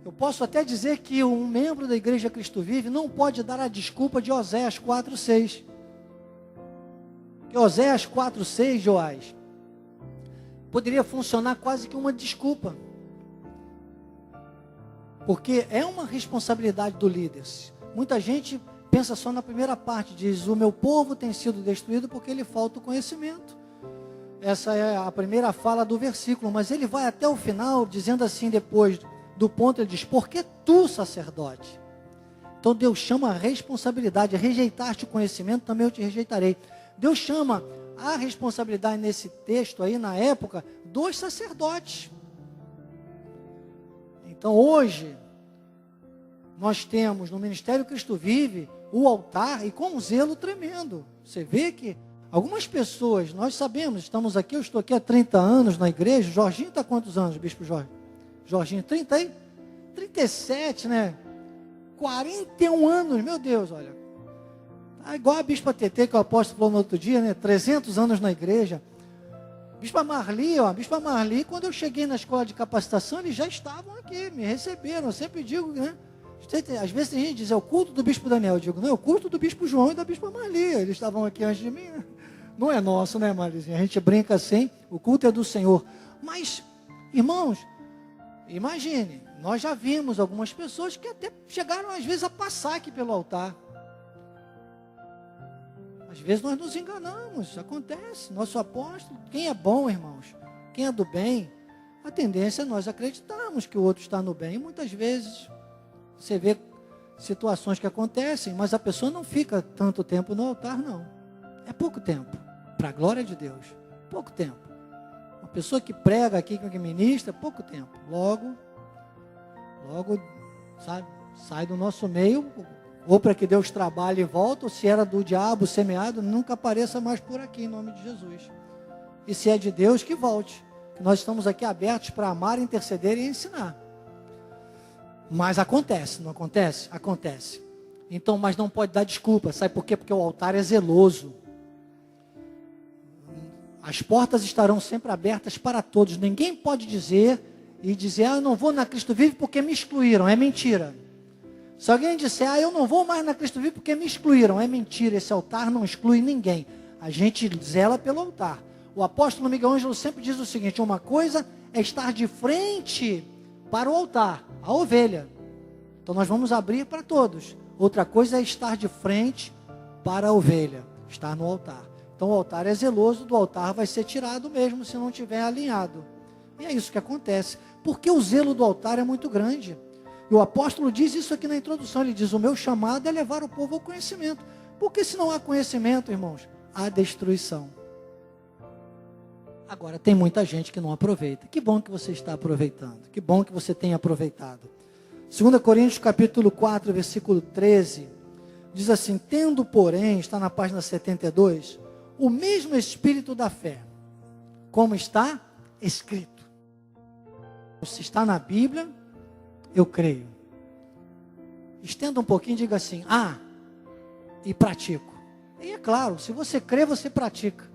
Eu posso até dizer que um membro da Igreja Cristo Vive não pode dar a desculpa de Oséias 4:6. Que Oséias 4:6, Joás, poderia funcionar quase que uma desculpa. Porque é uma responsabilidade do líder. Muita gente pensa só na primeira parte, diz: o meu povo tem sido destruído porque lhe falta o conhecimento. Essa é a primeira fala do versículo, mas ele vai até o final, dizendo assim, depois do ponto, ele diz: porque tu, sacerdote. Então Deus chama a responsabilidade, rejeitar-te o conhecimento, também eu te rejeitarei. Deus chama a responsabilidade nesse texto aí, na época, dos sacerdotes. Então hoje, nós temos no Ministério Cristo Vive o altar, e com um zelo tremendo. Você vê que algumas pessoas, nós sabemos, estamos aqui, eu estou aqui há 30 anos na igreja. Jorginho está há quantos anos, Bispo Jorge? Jorginho, 30 aí? 37, né? 41 anos, meu Deus, olha. Tá igual a Bispa TT, que o apóstolo falou no outro dia, né? 300 anos na igreja. Bispa Marli, quando eu cheguei na escola de capacitação, eles já estavam aqui, me receberam. Eu sempre digo, né? Às vezes tem gente que diz: é o culto do Bispo Daniel. Eu digo: não, é o culto do Bispo João e da Bispa Marli. Eles estavam aqui antes de mim, né? Não é nosso, né, Marlizinha? A gente brinca assim, o culto é do Senhor. Mas, irmãos, imagine, nós já vimos algumas pessoas que até chegaram às vezes a passar aqui pelo altar. Às vezes nós nos enganamos, acontece. Nosso apóstolo, quem é bom, irmãos, quem é do bem, a tendência é nós acreditarmos que o outro está no bem. E muitas vezes você vê situações que acontecem, mas a pessoa não fica tanto tempo no altar, não. É pouco tempo, para a glória de Deus, pouco tempo. Uma pessoa que prega aqui, que ministra, pouco tempo. Logo, sabe, sai do nosso meio, ou para que Deus trabalhe e volta, ou se era do diabo semeado, nunca apareça mais por aqui, em nome de Jesus. E se é de Deus, que volte. Nós estamos aqui abertos para amar, interceder e ensinar. Mas acontece, não acontece? Acontece. Então, mas não pode dar desculpa, sabe por quê? Porque o altar é zeloso. As portas estarão sempre abertas para todos. Ninguém pode dizer, eu não vou na Cristo Vive porque me excluíram. É mentira. Se alguém disser: eu não vou mais na Cristo Vive porque me excluíram, é mentira. Esse altar não exclui ninguém. A gente zela pelo altar. O apóstolo Miguel Ângelo sempre diz o seguinte: uma coisa é estar de frente para o altar, a ovelha. Então nós vamos abrir para todos. Outra coisa é estar de frente para a ovelha, estar no altar. Então o altar é zeloso, do altar vai ser tirado mesmo se não estiver alinhado. E é isso que acontece. Porque o zelo do altar é muito grande. E o apóstolo diz isso aqui na introdução. Ele diz: o meu chamado é levar o povo ao conhecimento. Porque se não há conhecimento, irmãos, há destruição. Agora, tem muita gente que não aproveita. Que bom que você está aproveitando. Que bom que você tem aproveitado. 2 Coríntios capítulo 4, versículo 13. Diz assim: tendo, porém, está na página 72, o mesmo espírito da fé, como está escrito. Se está na Bíblia, eu creio. Estenda um pouquinho e diga assim: e pratico. E é claro, se você crê, você pratica.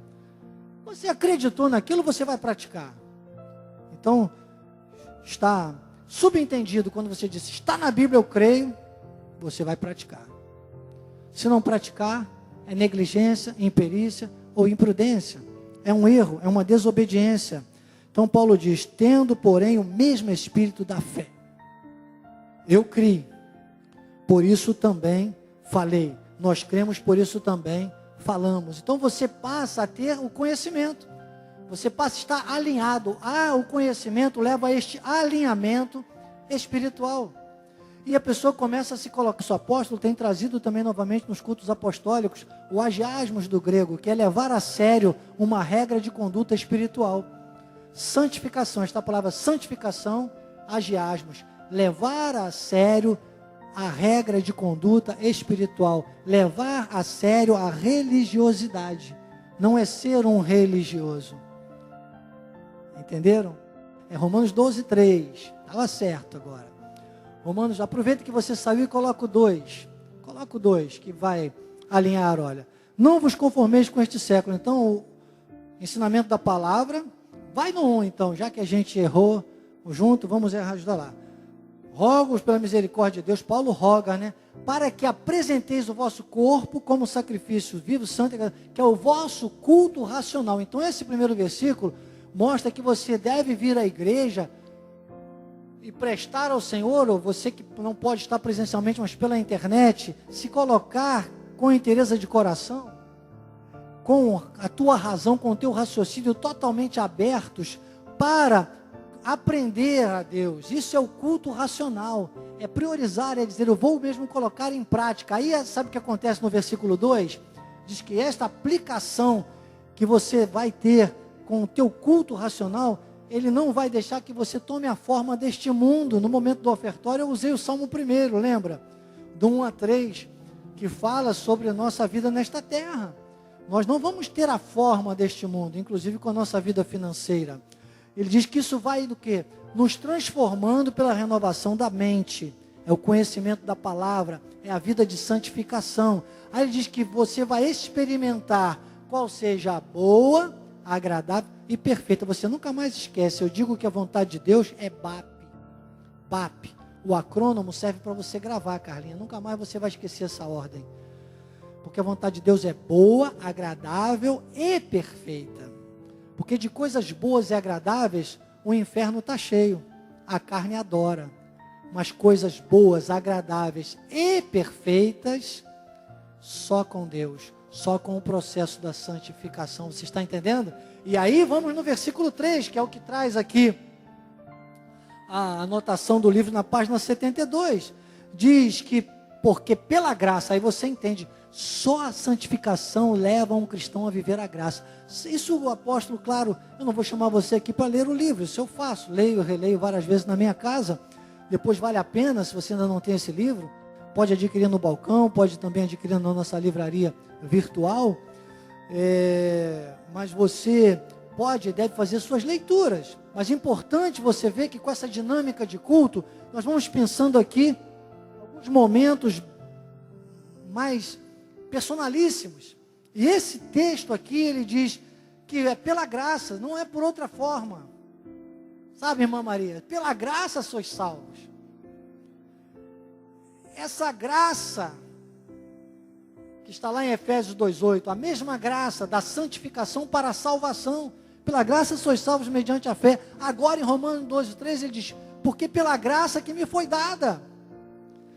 Você acreditou naquilo, você vai praticar. Então, está subentendido quando você diz: está na Bíblia, eu creio, você vai praticar. Se não praticar, é negligência, imperícia ou imprudência. É um erro, é uma desobediência. Então Paulo diz: tendo, porém, o mesmo espírito da fé. Eu criei, por isso também falei. Nós cremos, por isso também falamos. Então você passa a ter o conhecimento. Você passa a estar alinhado. O conhecimento leva a este alinhamento espiritual. E a pessoa começa a se colocar. O apóstolo tem trazido também novamente nos cultos apostólicos o agiasmos do grego, que é levar a sério uma regra de conduta espiritual. Santificação, esta palavra santificação, agiasmos. Levar a sério a regra de conduta espiritual. Levar a sério a religiosidade. Não é ser um religioso. Entenderam? É Romanos 12, 3. Estava certo agora. Romanos, aproveita que você saiu e coloca o 2. Coloca o 2, que vai alinhar, olha. Não vos conformeis com este século. Então, o ensinamento da palavra, vai no 1 então, já que a gente errou junto, vamos errar ajudar lá. Rogo-vos pela misericórdia de Deus, Paulo roga, né? Para que apresenteis o vosso corpo como sacrifício vivo, santo, que é o vosso culto racional. Então, esse primeiro versículo mostra que você deve vir à igreja e prestar ao Senhor, ou você que não pode estar presencialmente, mas pela internet, se colocar com inteireza de coração, com a tua razão, com o teu raciocínio totalmente abertos para aprender a Deus. Isso é o culto racional, é priorizar, é dizer, eu vou mesmo colocar em prática. Aí sabe o que acontece no versículo 2? Diz que esta aplicação que você vai ter com o teu culto racional, ele não vai deixar que você tome a forma deste mundo. No momento do ofertório eu usei o Salmo 1, lembra? Do 1 a 3, que fala sobre a nossa vida nesta terra. Nós não vamos ter a forma deste mundo, inclusive com a nossa vida financeira. Ele diz que isso vai do quê? Nos transformando pela renovação da mente. É o conhecimento da palavra, é a vida de santificação. Aí ele diz que você vai experimentar qual seja a boa, agradável e perfeita. Você nunca mais esquece. Eu digo que a vontade de Deus é BAP. BAP. O acrônomo serve para você gravar, Carlinha. Nunca mais você vai esquecer essa ordem. Porque a vontade de Deus é boa, agradável e perfeita. Porque de coisas boas e agradáveis, o inferno está cheio. A carne adora. Mas coisas boas, agradáveis e perfeitas, só com Deus. Só com o processo da santificação. Você está entendendo? E aí vamos no versículo 3, que é o que traz aqui a anotação do livro na página 72. Diz que, porque pela graça, aí você entende, só a santificação leva um cristão a viver a graça. Isso o apóstolo, claro, eu não vou chamar você aqui para ler o livro, isso eu faço, leio, releio várias vezes na minha casa. Depois vale a pena, se você ainda não tem esse livro, pode adquirir no balcão, pode também adquirir na nossa livraria virtual, mas você pode e deve fazer suas leituras. Mas é importante você ver que com essa dinâmica de culto, nós vamos pensando aqui alguns momentos mais personalíssimos. E esse texto aqui, ele diz que é pela graça, não é por outra forma. Sabe, irmã Maria? Pela graça sois salvos. Essa graça que está lá em Efésios 2:8, a mesma graça da santificação para a salvação. Pela graça sois salvos mediante a fé. Agora em Romanos 12:13 ele diz, porque pela graça que me foi dada.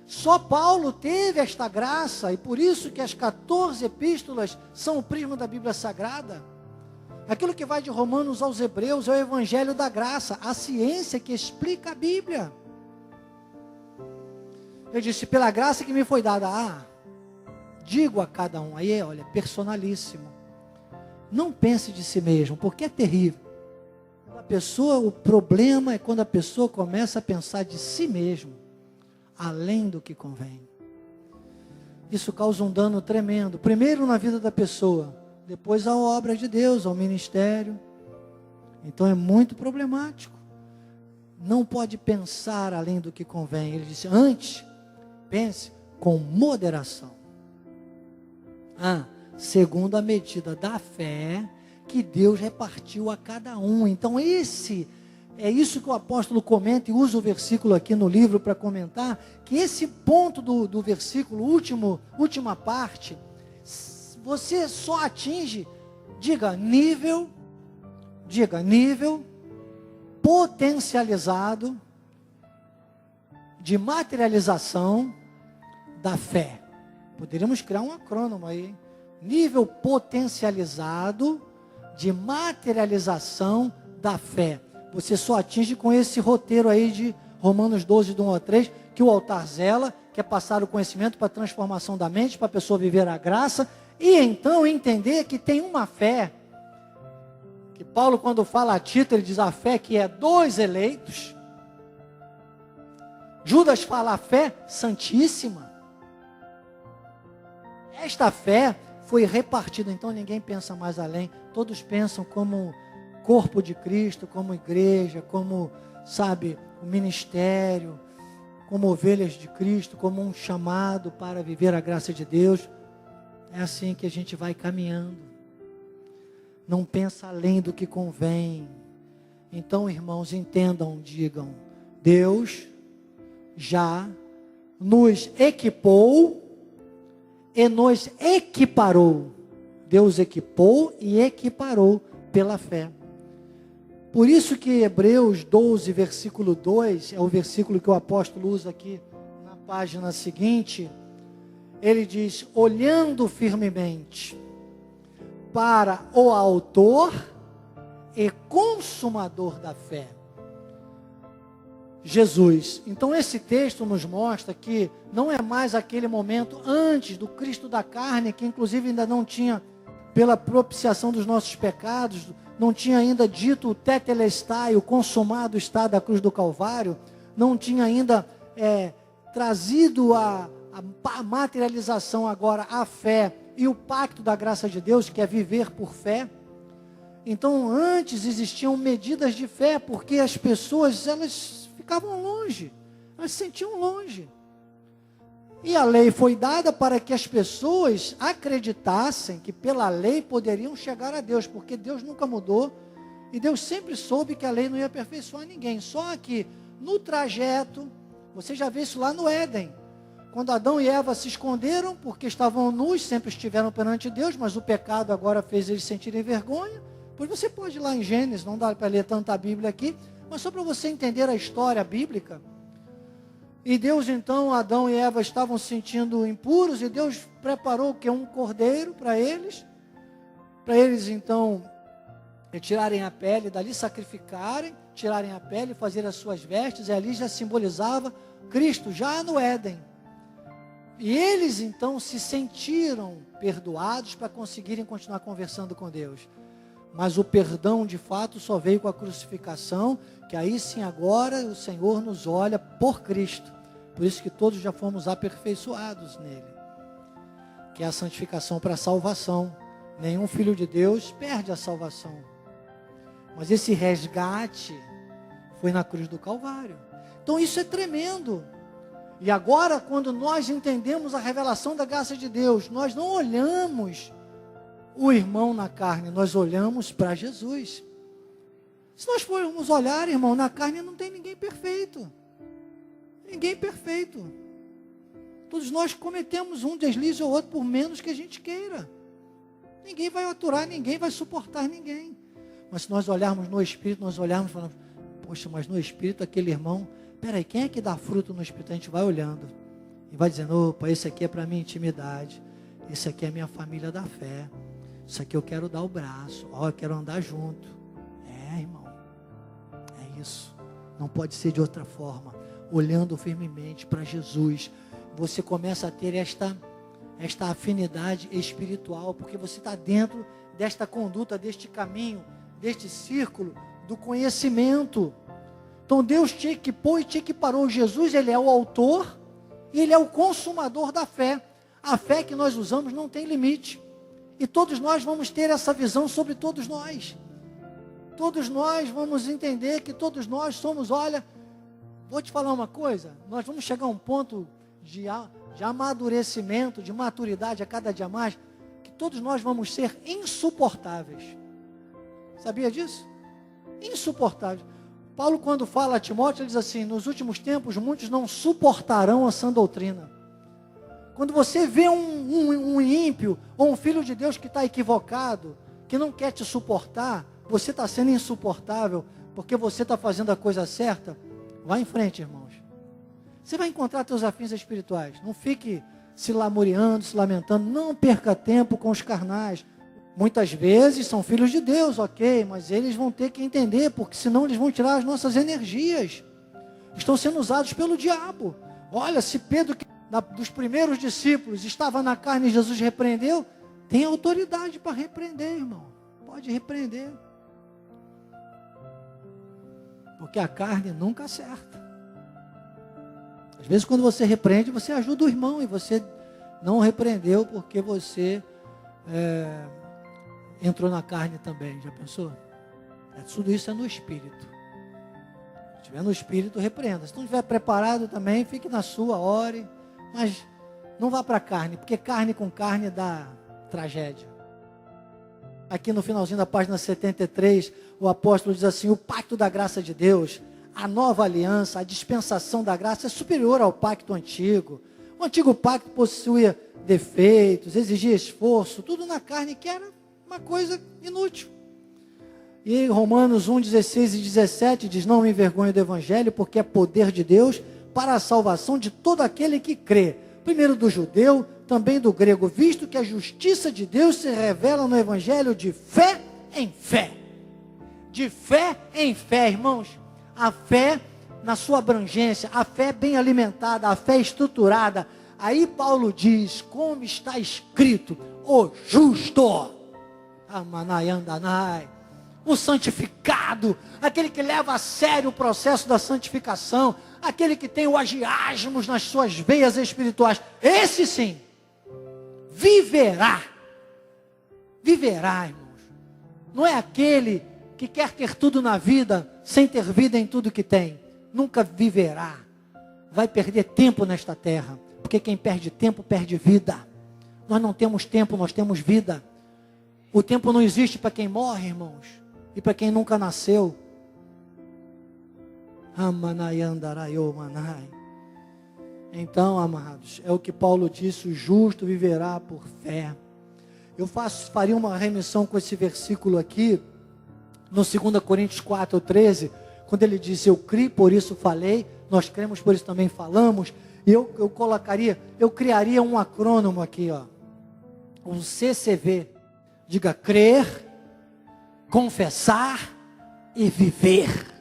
Só Paulo teve esta graça, e por isso que as 14 epístolas são o prisma da Bíblia Sagrada. Aquilo que vai de Romanos aos Hebreus é o evangelho da graça, a ciência que explica a Bíblia. Eu disse, pela graça que me foi dada, digo a cada um, aí olha, personalíssimo. Não pense de si mesmo, porque é terrível. O problema é quando a pessoa começa a pensar de si mesmo, além do que convém. Isso causa um dano tremendo, primeiro na vida da pessoa, depois à obra de Deus, ao ministério. Então é muito problemático. Não pode pensar além do que convém. Ele disse, antes, pense com moderação. Segundo a medida da fé que Deus repartiu a cada um. Então é isso que o apóstolo comenta e usa o versículo aqui no livro para comentar, que esse ponto do versículo, última parte, você só atinge, diga nível potencializado de materialização da fé. Poderíamos criar um acrônimo aí, hein? Nível potencializado de materialização da fé. Você só atinge com esse roteiro aí de Romanos 12, do 1 ao 3, que o altar zela, que é passar o conhecimento para a transformação da mente, para a pessoa viver a graça, e então entender que tem uma fé, que Paulo quando fala a Tito, ele diz a fé que é dos eleitos. Judas fala a fé santíssima. Esta fé foi repartida, então ninguém pensa mais além, todos pensam como corpo de Cristo, como igreja, como sabe, o ministério, como ovelhas de Cristo, como um chamado para viver a graça de Deus. É assim que a gente vai caminhando. Não pensa além do que convém. Então, irmãos, entendam, digam: Deus já nos equipou e nos equiparou. Deus equipou e equiparou pela fé. Por isso que Hebreus 12, versículo 2, é o versículo que o apóstolo usa aqui na página seguinte. Ele diz: olhando firmemente para o autor e consumador da fé, Jesus. Então esse texto nos mostra que não é mais aquele momento antes do Cristo da carne, que inclusive ainda não tinha, pela propiciação dos nossos pecados, não tinha ainda dito o tetelestai, o consumado está da cruz do Calvário, não tinha ainda trazido a materialização agora, a fé e o pacto da graça de Deus, que é viver por fé. Então antes existiam medidas de fé, porque as pessoas, elas ficavam longe, elas se sentiam longe. E a lei foi dada para que as pessoas acreditassem que pela lei poderiam chegar a Deus, porque Deus nunca mudou, e Deus sempre soube que a lei não ia aperfeiçoar ninguém. Só que no trajeto, você já vê isso lá no Éden, quando Adão e Eva se esconderam, porque estavam nus, sempre estiveram perante Deus, mas o pecado agora fez eles sentirem vergonha. Pois você pode ir lá em Gênesis, não dá para ler tanta Bíblia aqui, mas só para você entender a história bíblica. E Deus então, Adão e Eva estavam se sentindo impuros, e Deus preparou que um cordeiro para eles então tirarem a pele, dali sacrificarem, tirarem a pele, fazer as suas vestes, e ali já simbolizava Cristo, já no Éden. E eles então se sentiram perdoados para conseguirem continuar conversando com Deus. Mas o perdão de fato só veio com a crucificação, que aí sim agora o Senhor nos olha por Cristo. Por isso que todos já fomos aperfeiçoados nele, que é a santificação para a salvação. Nenhum filho de Deus perde a salvação, mas esse resgate foi na cruz do Calvário. Então isso é tremendo. E agora, quando nós entendemos a revelação da graça de Deus, nós não olhamos o irmão na carne, nós olhamos para Jesus. Se nós formos olhar, irmão, na carne não tem ninguém perfeito. Ninguém perfeito. Todos nós cometemos um deslize ou outro, por menos que a gente queira. Ninguém vai aturar, ninguém vai suportar ninguém. Mas se nós olharmos no Espírito, nós olharmos e falamos: poxa, mas no Espírito aquele irmão, peraí, quem é que dá fruto no Espírito? A gente vai olhando e vai dizendo: opa, esse aqui é para minha intimidade, esse aqui é minha família da fé, isso aqui eu quero dar o braço, eu quero andar junto. Irmão, é isso. Não pode ser de outra forma. Olhando firmemente para Jesus, você começa a ter esta afinidade espiritual, porque você está dentro desta conduta, deste caminho, deste círculo do conhecimento. Então Deus te equipou e te equiparou. Jesus, ele é o autor e ele é o consumador da fé. A fé que nós usamos não tem limite, e todos nós vamos ter essa visão sobre todos nós. Todos nós vamos entender que todos nós somos, olha, vou te falar uma coisa, nós vamos chegar a um ponto de amadurecimento, de maturidade a cada dia mais, que todos nós vamos ser insuportáveis. Sabia disso? Insuportáveis. Paulo, quando fala a Timóteo, ele diz assim: nos últimos tempos muitos não suportarão a sã doutrina. Quando você vê um ímpio, ou um filho de Deus que está equivocado, que não quer te suportar, você está sendo insuportável, porque você está fazendo a coisa certa. Vá em frente, irmãos. Você vai encontrar teus afins espirituais. Não fique se lamuriando, se lamentando. Não perca tempo com os carnais. Muitas vezes são filhos de Deus, ok, mas eles vão ter que entender, porque senão eles vão tirar as nossas energias. Estão sendo usados pelo diabo. Olha, se Pedro, dos primeiros discípulos, estava na carne e Jesus repreendeu, tem autoridade para repreender, irmão. Pode repreender. Porque a carne nunca acerta. Às vezes quando você repreende, você ajuda o irmão, e você não repreendeu porque você entrou na carne também. Já pensou? Tudo isso é no Espírito. estiver no Espírito, repreenda. Se não estiver preparado também, fique na sua, ore. Mas não vá para a carne, porque carne com carne dá tragédia. Aqui no finalzinho da página 73, o apóstolo diz assim: o pacto da graça de Deus, a nova aliança, a dispensação da graça é superior ao pacto antigo. O antigo pacto possuía defeitos, exigia esforço, tudo na carne, que era uma coisa inútil. E Romanos 1, 16 e 17 diz: não me envergonho do evangelho, porque é poder de Deus para a salvação de todo aquele que crê, primeiro do judeu, também do grego, visto que a justiça de Deus se revela no evangelho de fé em fé. De fé em fé, irmãos. A fé na sua abrangência, a fé bem alimentada, a fé estruturada. Aí Paulo diz, como está escrito: o justo, amanai andanai, o santificado, aquele que leva a sério o processo da santificação, aquele que tem o agiasmos nas suas veias espirituais, esse sim, viverá, irmãos. Não é aquele que quer ter tudo na vida, sem ter vida em tudo que tem, nunca viverá, vai perder tempo nesta terra, porque quem perde tempo, perde vida. Nós não temos tempo, nós temos vida. O tempo não existe para quem morre, irmãos, e para quem nunca nasceu. Então, amados, é o que Paulo disse: o justo viverá por fé. Eu faria uma remissão com esse versículo aqui, no 2 Coríntios 4, 13, quando ele diz: eu criei, por isso falei, nós cremos, por isso também falamos. E eu criaria um acrônimo aqui, ó, um CCV, diga: crer, confessar e viver.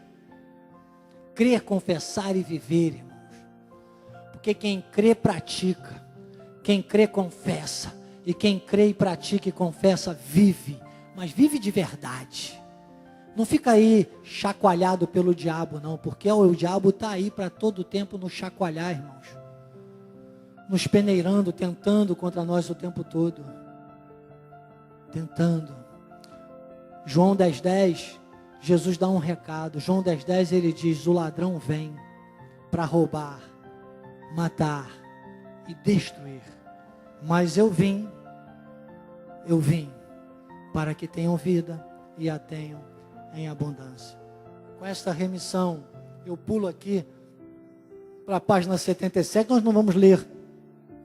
Crer, confessar e viver, irmãos. Porque quem crê, pratica. Quem crê, confessa. E quem crê e pratica e confessa, vive. Mas vive de verdade. Não fica aí chacoalhado pelo diabo, não. Porque o diabo está aí para todo tempo nos chacoalhar, irmãos. Nos peneirando, tentando contra nós o tempo todo. Tentando. João 10:10, Jesus dá um recado. João 10:10 ele diz: o ladrão vem para roubar, matar e destruir. Mas eu vim para que tenham vida e a tenham em abundância. Com esta remissão, eu pulo aqui para a página 77. Nós não vamos ler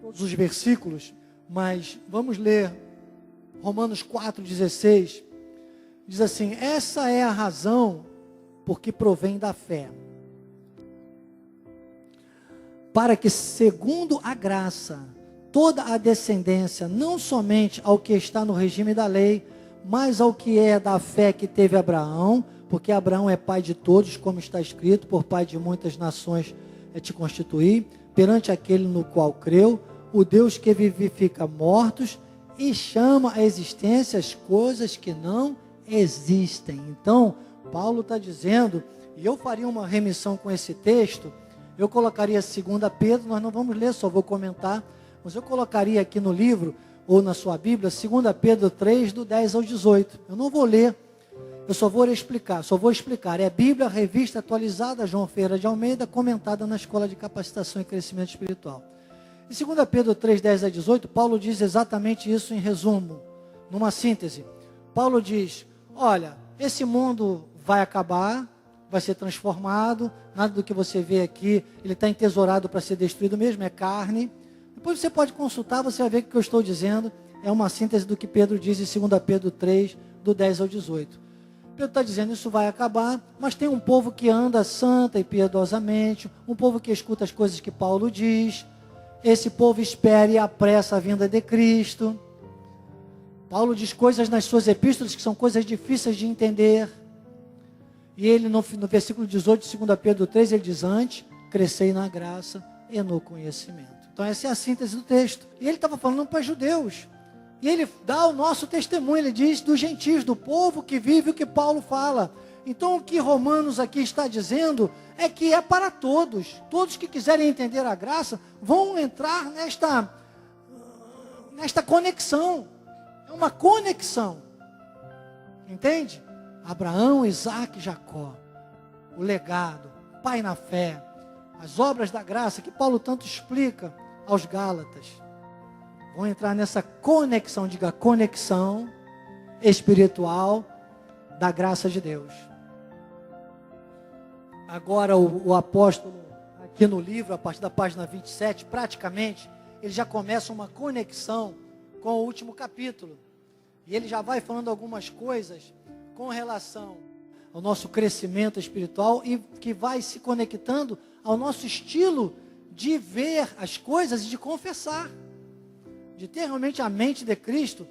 todos os versículos, mas vamos ler Romanos 4:16. Diz assim: essa é a razão porque provém da fé, para que segundo a graça, toda a descendência, não somente ao que está no regime da lei, mas ao que é da fé que teve Abraão, porque Abraão é pai de todos, como está escrito: por pai de muitas nações te constituí, perante aquele no qual creu, o Deus que vivifica mortos e chama à existência as coisas que não existem. Então, Paulo está dizendo, e eu faria uma remissão com esse texto, eu colocaria 2 Pedro, nós não vamos ler, só vou comentar, mas eu colocaria aqui no livro, ou na sua Bíblia, 2 Pedro 3, do 10 ao 18. Eu não vou ler, eu só vou explicar. É Bíblia, revista atualizada, João Ferreira de Almeida, comentada na Escola de Capacitação e Crescimento Espiritual. Em 2 Pedro 3, 10 a 18, Paulo diz exatamente isso em resumo, numa síntese. Paulo diz: olha, esse mundo vai acabar, vai ser transformado, nada do que você vê aqui, ele está entesourado para ser destruído mesmo, é carne. Depois você pode consultar, você vai ver que o que eu estou dizendo é uma síntese do que Pedro diz em 2 Pedro 3, do 10 ao 18. Pedro está dizendo: isso vai acabar, mas tem um povo que anda santa e piedosamente, um povo que escuta as coisas que Paulo diz. Esse povo espera e apressa a vinda de Cristo. Paulo diz coisas nas suas epístolas que são coisas difíceis de entender. E ele no versículo 18 de 2 Pedro 3, ele diz: antes, crescei na graça e no conhecimento. Então essa é a síntese do texto. E ele estava falando para judeus. E ele dá o nosso testemunho, ele diz dos gentios, do povo que vive o que Paulo fala. Então o que Romanos aqui está dizendo é que é para todos. Todos que quiserem entender a graça vão entrar nesta conexão. É uma conexão. Entende? Abraão, Isaac, Jacó. O legado, pai na fé, as obras da graça que Paulo tanto explica aos Gálatas, vão entrar nessa conexão, diga conexão espiritual da graça de Deus. Agora o apóstolo, aqui no livro, a partir da página 27, praticamente, ele já começa uma conexão com o último capítulo. E ele já vai falando algumas coisas com relação ao nosso crescimento espiritual e que vai se conectando ao nosso estilo de ver as coisas e de confessar. De ter realmente a mente de Cristo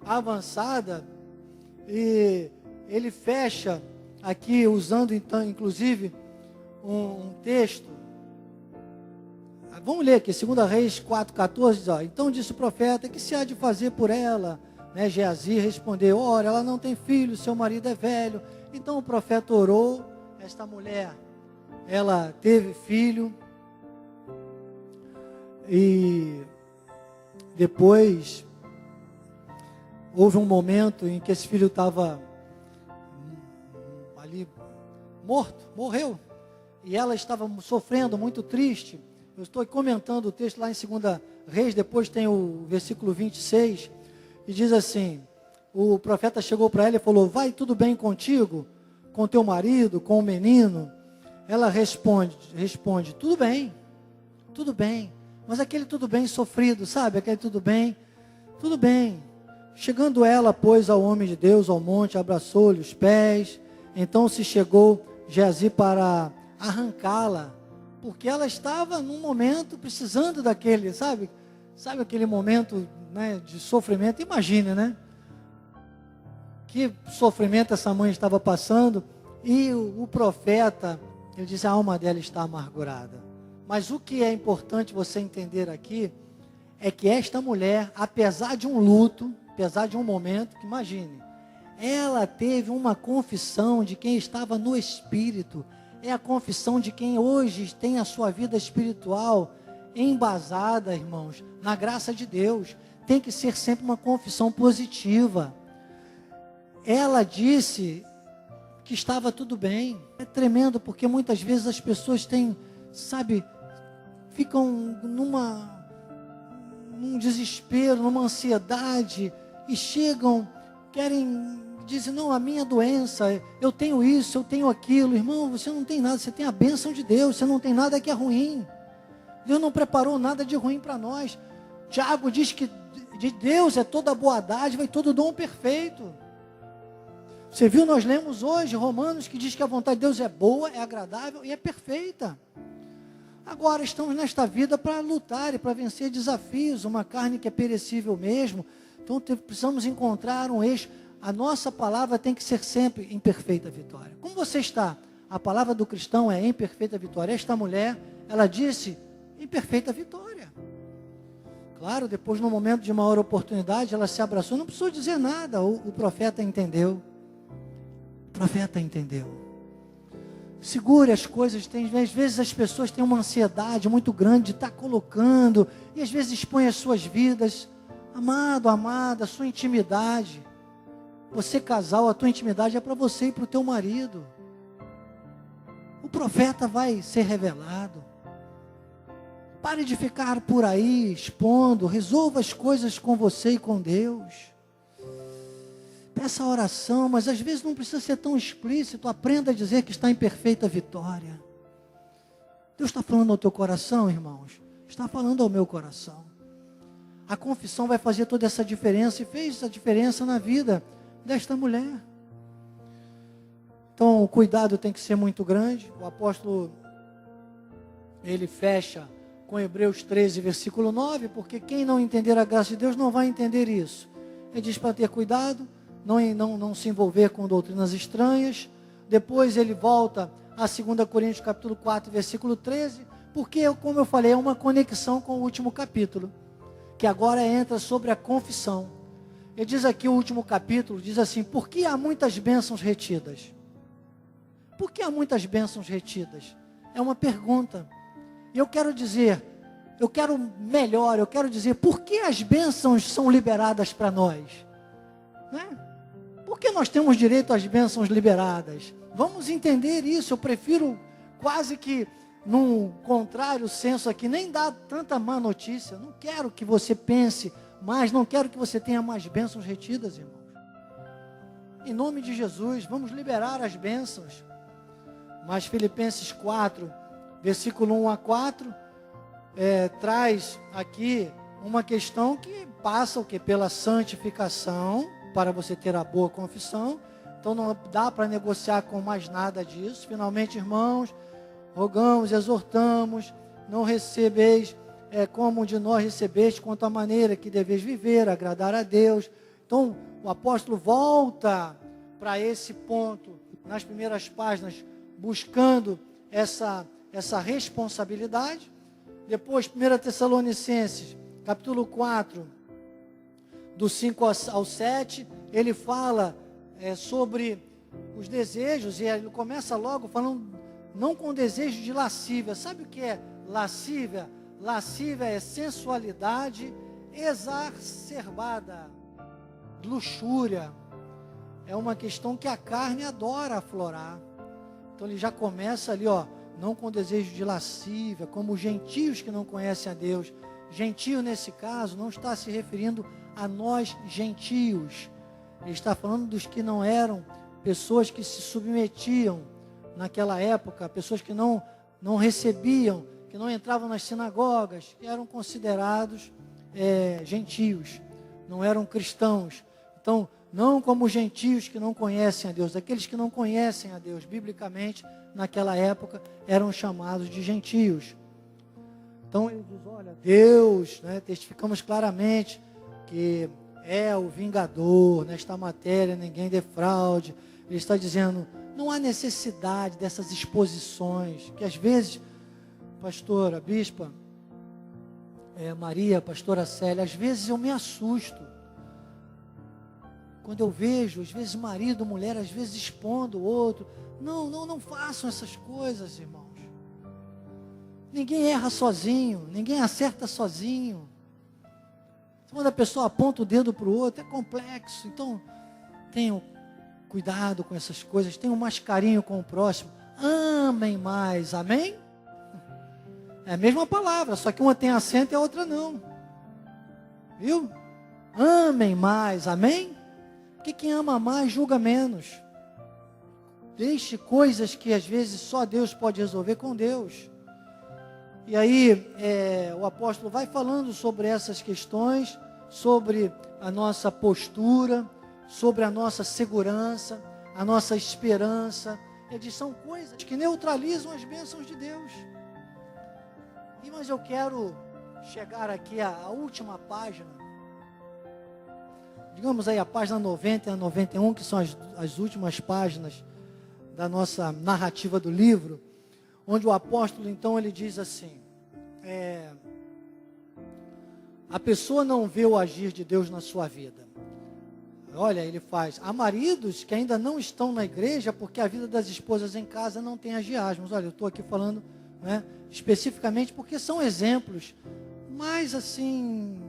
avançada. E ele fecha aqui usando então, inclusive, um texto. Vamos ler aqui, 2 Reis 4,14, diz, ó, então disse o profeta, que se há de fazer por ela? Né, Geazi respondeu, ora, ela não tem filho, seu marido é velho. Então o profeta orou, esta mulher, ela teve filho, e depois houve um momento em que esse filho estava ali morto, morreu, e ela estava sofrendo, muito triste. Eu estou comentando o texto lá em 2 Reis, depois tem o versículo 26, e diz assim, o profeta chegou para ela e falou, vai tudo bem contigo, com teu marido, com o menino? Ela responde, tudo bem, mas aquele tudo bem sofrido, sabe, aquele tudo bem. Chegando ela, pois, ao homem de Deus, ao monte, abraçou-lhe os pés, então se chegou Geazi para arrancá-la, porque ela estava num momento precisando daquele, sabe aquele momento, né, de sofrimento. Imagine, né? Que sofrimento essa mãe estava passando. E o profeta, ele disse, a alma dela está amargurada. Mas o que é importante você entender aqui, é que esta mulher, apesar de um luto, apesar de um momento, que imagine, ela teve uma confissão de quem estava no Espírito. É a confissão de quem hoje tem a sua vida espiritual embasada, irmãos, na graça de Deus. Tem que ser sempre uma confissão positiva. Ela disse que estava tudo bem. É tremendo, porque muitas vezes as pessoas têm, ficam num desespero, numa ansiedade, e chegam, dizem, não, a minha doença, eu tenho isso, eu tenho aquilo. Irmão, você não tem nada, você tem a bênção de Deus, você não tem nada que é ruim. Deus não preparou nada de ruim para nós. Tiago diz que de Deus é toda boa dádiva e todo dom perfeito. Você viu, nós lemos hoje Romanos, que diz que a vontade de Deus é boa, é agradável e é perfeita. Agora estamos nesta vida para lutar e para vencer desafios, uma carne que é perecível mesmo. Então precisamos encontrar um eixo. A nossa palavra tem que ser sempre em perfeita vitória. Como você está? A palavra do cristão é em perfeita vitória. Esta mulher, ela disse em perfeita vitória. Claro, depois no momento de maior oportunidade, ela se abraçou, não precisou dizer nada, o profeta entendeu. O profeta entendeu. Segure as coisas, às vezes as pessoas têm uma ansiedade muito grande de estar colocando, e às vezes expõem as suas vidas. Amado, amada, a sua intimidade. Você casal, a tua intimidade é para você e para o teu marido. O profeta vai ser revelado. Pare de ficar por aí expondo, resolva as coisas com você e com Deus. Peça oração, mas às vezes não precisa ser tão explícito. Aprenda a dizer que está em perfeita vitória. Deus está falando ao teu coração, irmãos. Está falando ao meu coração. A confissão vai fazer toda essa diferença, e fez essa diferença na vida desta mulher. Então o cuidado tem que ser muito grande. O apóstolo, ele fecha com Hebreus 13, versículo 9, porque quem não entender a graça de Deus não vai entender isso. Ele diz para ter cuidado, não se envolver com doutrinas estranhas. Depois ele volta a 2 Coríntios capítulo 4, versículo 13, porque, como eu falei, é uma conexão com o último capítulo, que agora entra sobre a confissão. Ele diz aqui, o último capítulo, diz assim, por que há muitas bênçãos retidas? Por que há muitas bênçãos retidas? É uma pergunta. E eu quero dizer, eu quero dizer, por que as bênçãos são liberadas para nós? Né? Por que nós temos direito às bênçãos liberadas? Vamos entender isso. Eu prefiro quase que num contrário senso aqui, nem dá tanta má notícia. Não quero que você pense mais, não quero que você tenha mais bênçãos retidas, irmãos. Em nome de Jesus, vamos liberar as bênçãos. Mas Filipenses 4, versículo 1 a 4, traz aqui uma questão que passa o quê? Pela santificação, para você ter a boa confissão. Então não dá para negociar com mais nada disso. Finalmente, irmãos, rogamos, exortamos, não recebeis como de nós recebeste, quanto à maneira que deveis viver, agradar a Deus. Então, o apóstolo volta para esse ponto, nas primeiras páginas, buscando essa responsabilidade. Depois, 1 Tessalonicenses, capítulo 4, do 5 ao 7, ele fala sobre os desejos, e ele começa logo falando, não com desejo de lascívia. Sabe o que é lascívia? Lascívia é sensualidade exacerbada, luxúria. É uma questão que a carne adora aflorar. Então ele já começa ali, não com desejo de lascívia, como os gentios que não conhecem a Deus. Gentio, nesse caso, não está se referindo a nós gentios. Ele está falando dos que não eram pessoas que se submetiam naquela época, pessoas que não recebiam, que não entravam nas sinagogas, que eram considerados gentios, não eram cristãos. Então, não como gentios que não conhecem a Deus, aqueles que não conhecem a Deus, biblicamente, naquela época, eram chamados de gentios. Então, ele diz, olha, Deus, testificamos claramente que é o vingador, nesta matéria ninguém defraude. Ele está dizendo, não há necessidade dessas exposições, que às vezes, pastora, bispa, Maria, pastora Célia, às vezes eu me assusto. Quando eu vejo, às vezes marido, mulher, às vezes expondo o outro. Não façam essas coisas, irmãos. Ninguém erra sozinho, ninguém acerta sozinho. Quando a pessoa aponta o dedo para o outro, é complexo. Então, tenham cuidado com essas coisas, tenham mais carinho com o próximo. Amem mais, amém? É a mesma palavra, só que uma tem acento e a outra não. Viu? Amem mais, amém? Porque quem ama mais julga menos. Deixe coisas que às vezes só Deus pode resolver com Deus. E aí o apóstolo vai falando sobre essas questões, sobre a nossa postura, sobre a nossa segurança, a nossa esperança. Ele diz, são coisas que neutralizam as bênçãos de Deus. Mas eu quero chegar aqui à última página. Digamos aí a página 90 e a 91, que são as últimas páginas da nossa narrativa do livro, onde o apóstolo, então, ele diz assim, a pessoa não vê o agir de Deus na sua vida. Olha, ele faz, há maridos que ainda não estão na igreja porque a vida das esposas em casa não tem agiasmos. Olha, eu estou aqui falando, especificamente porque são exemplos mais assim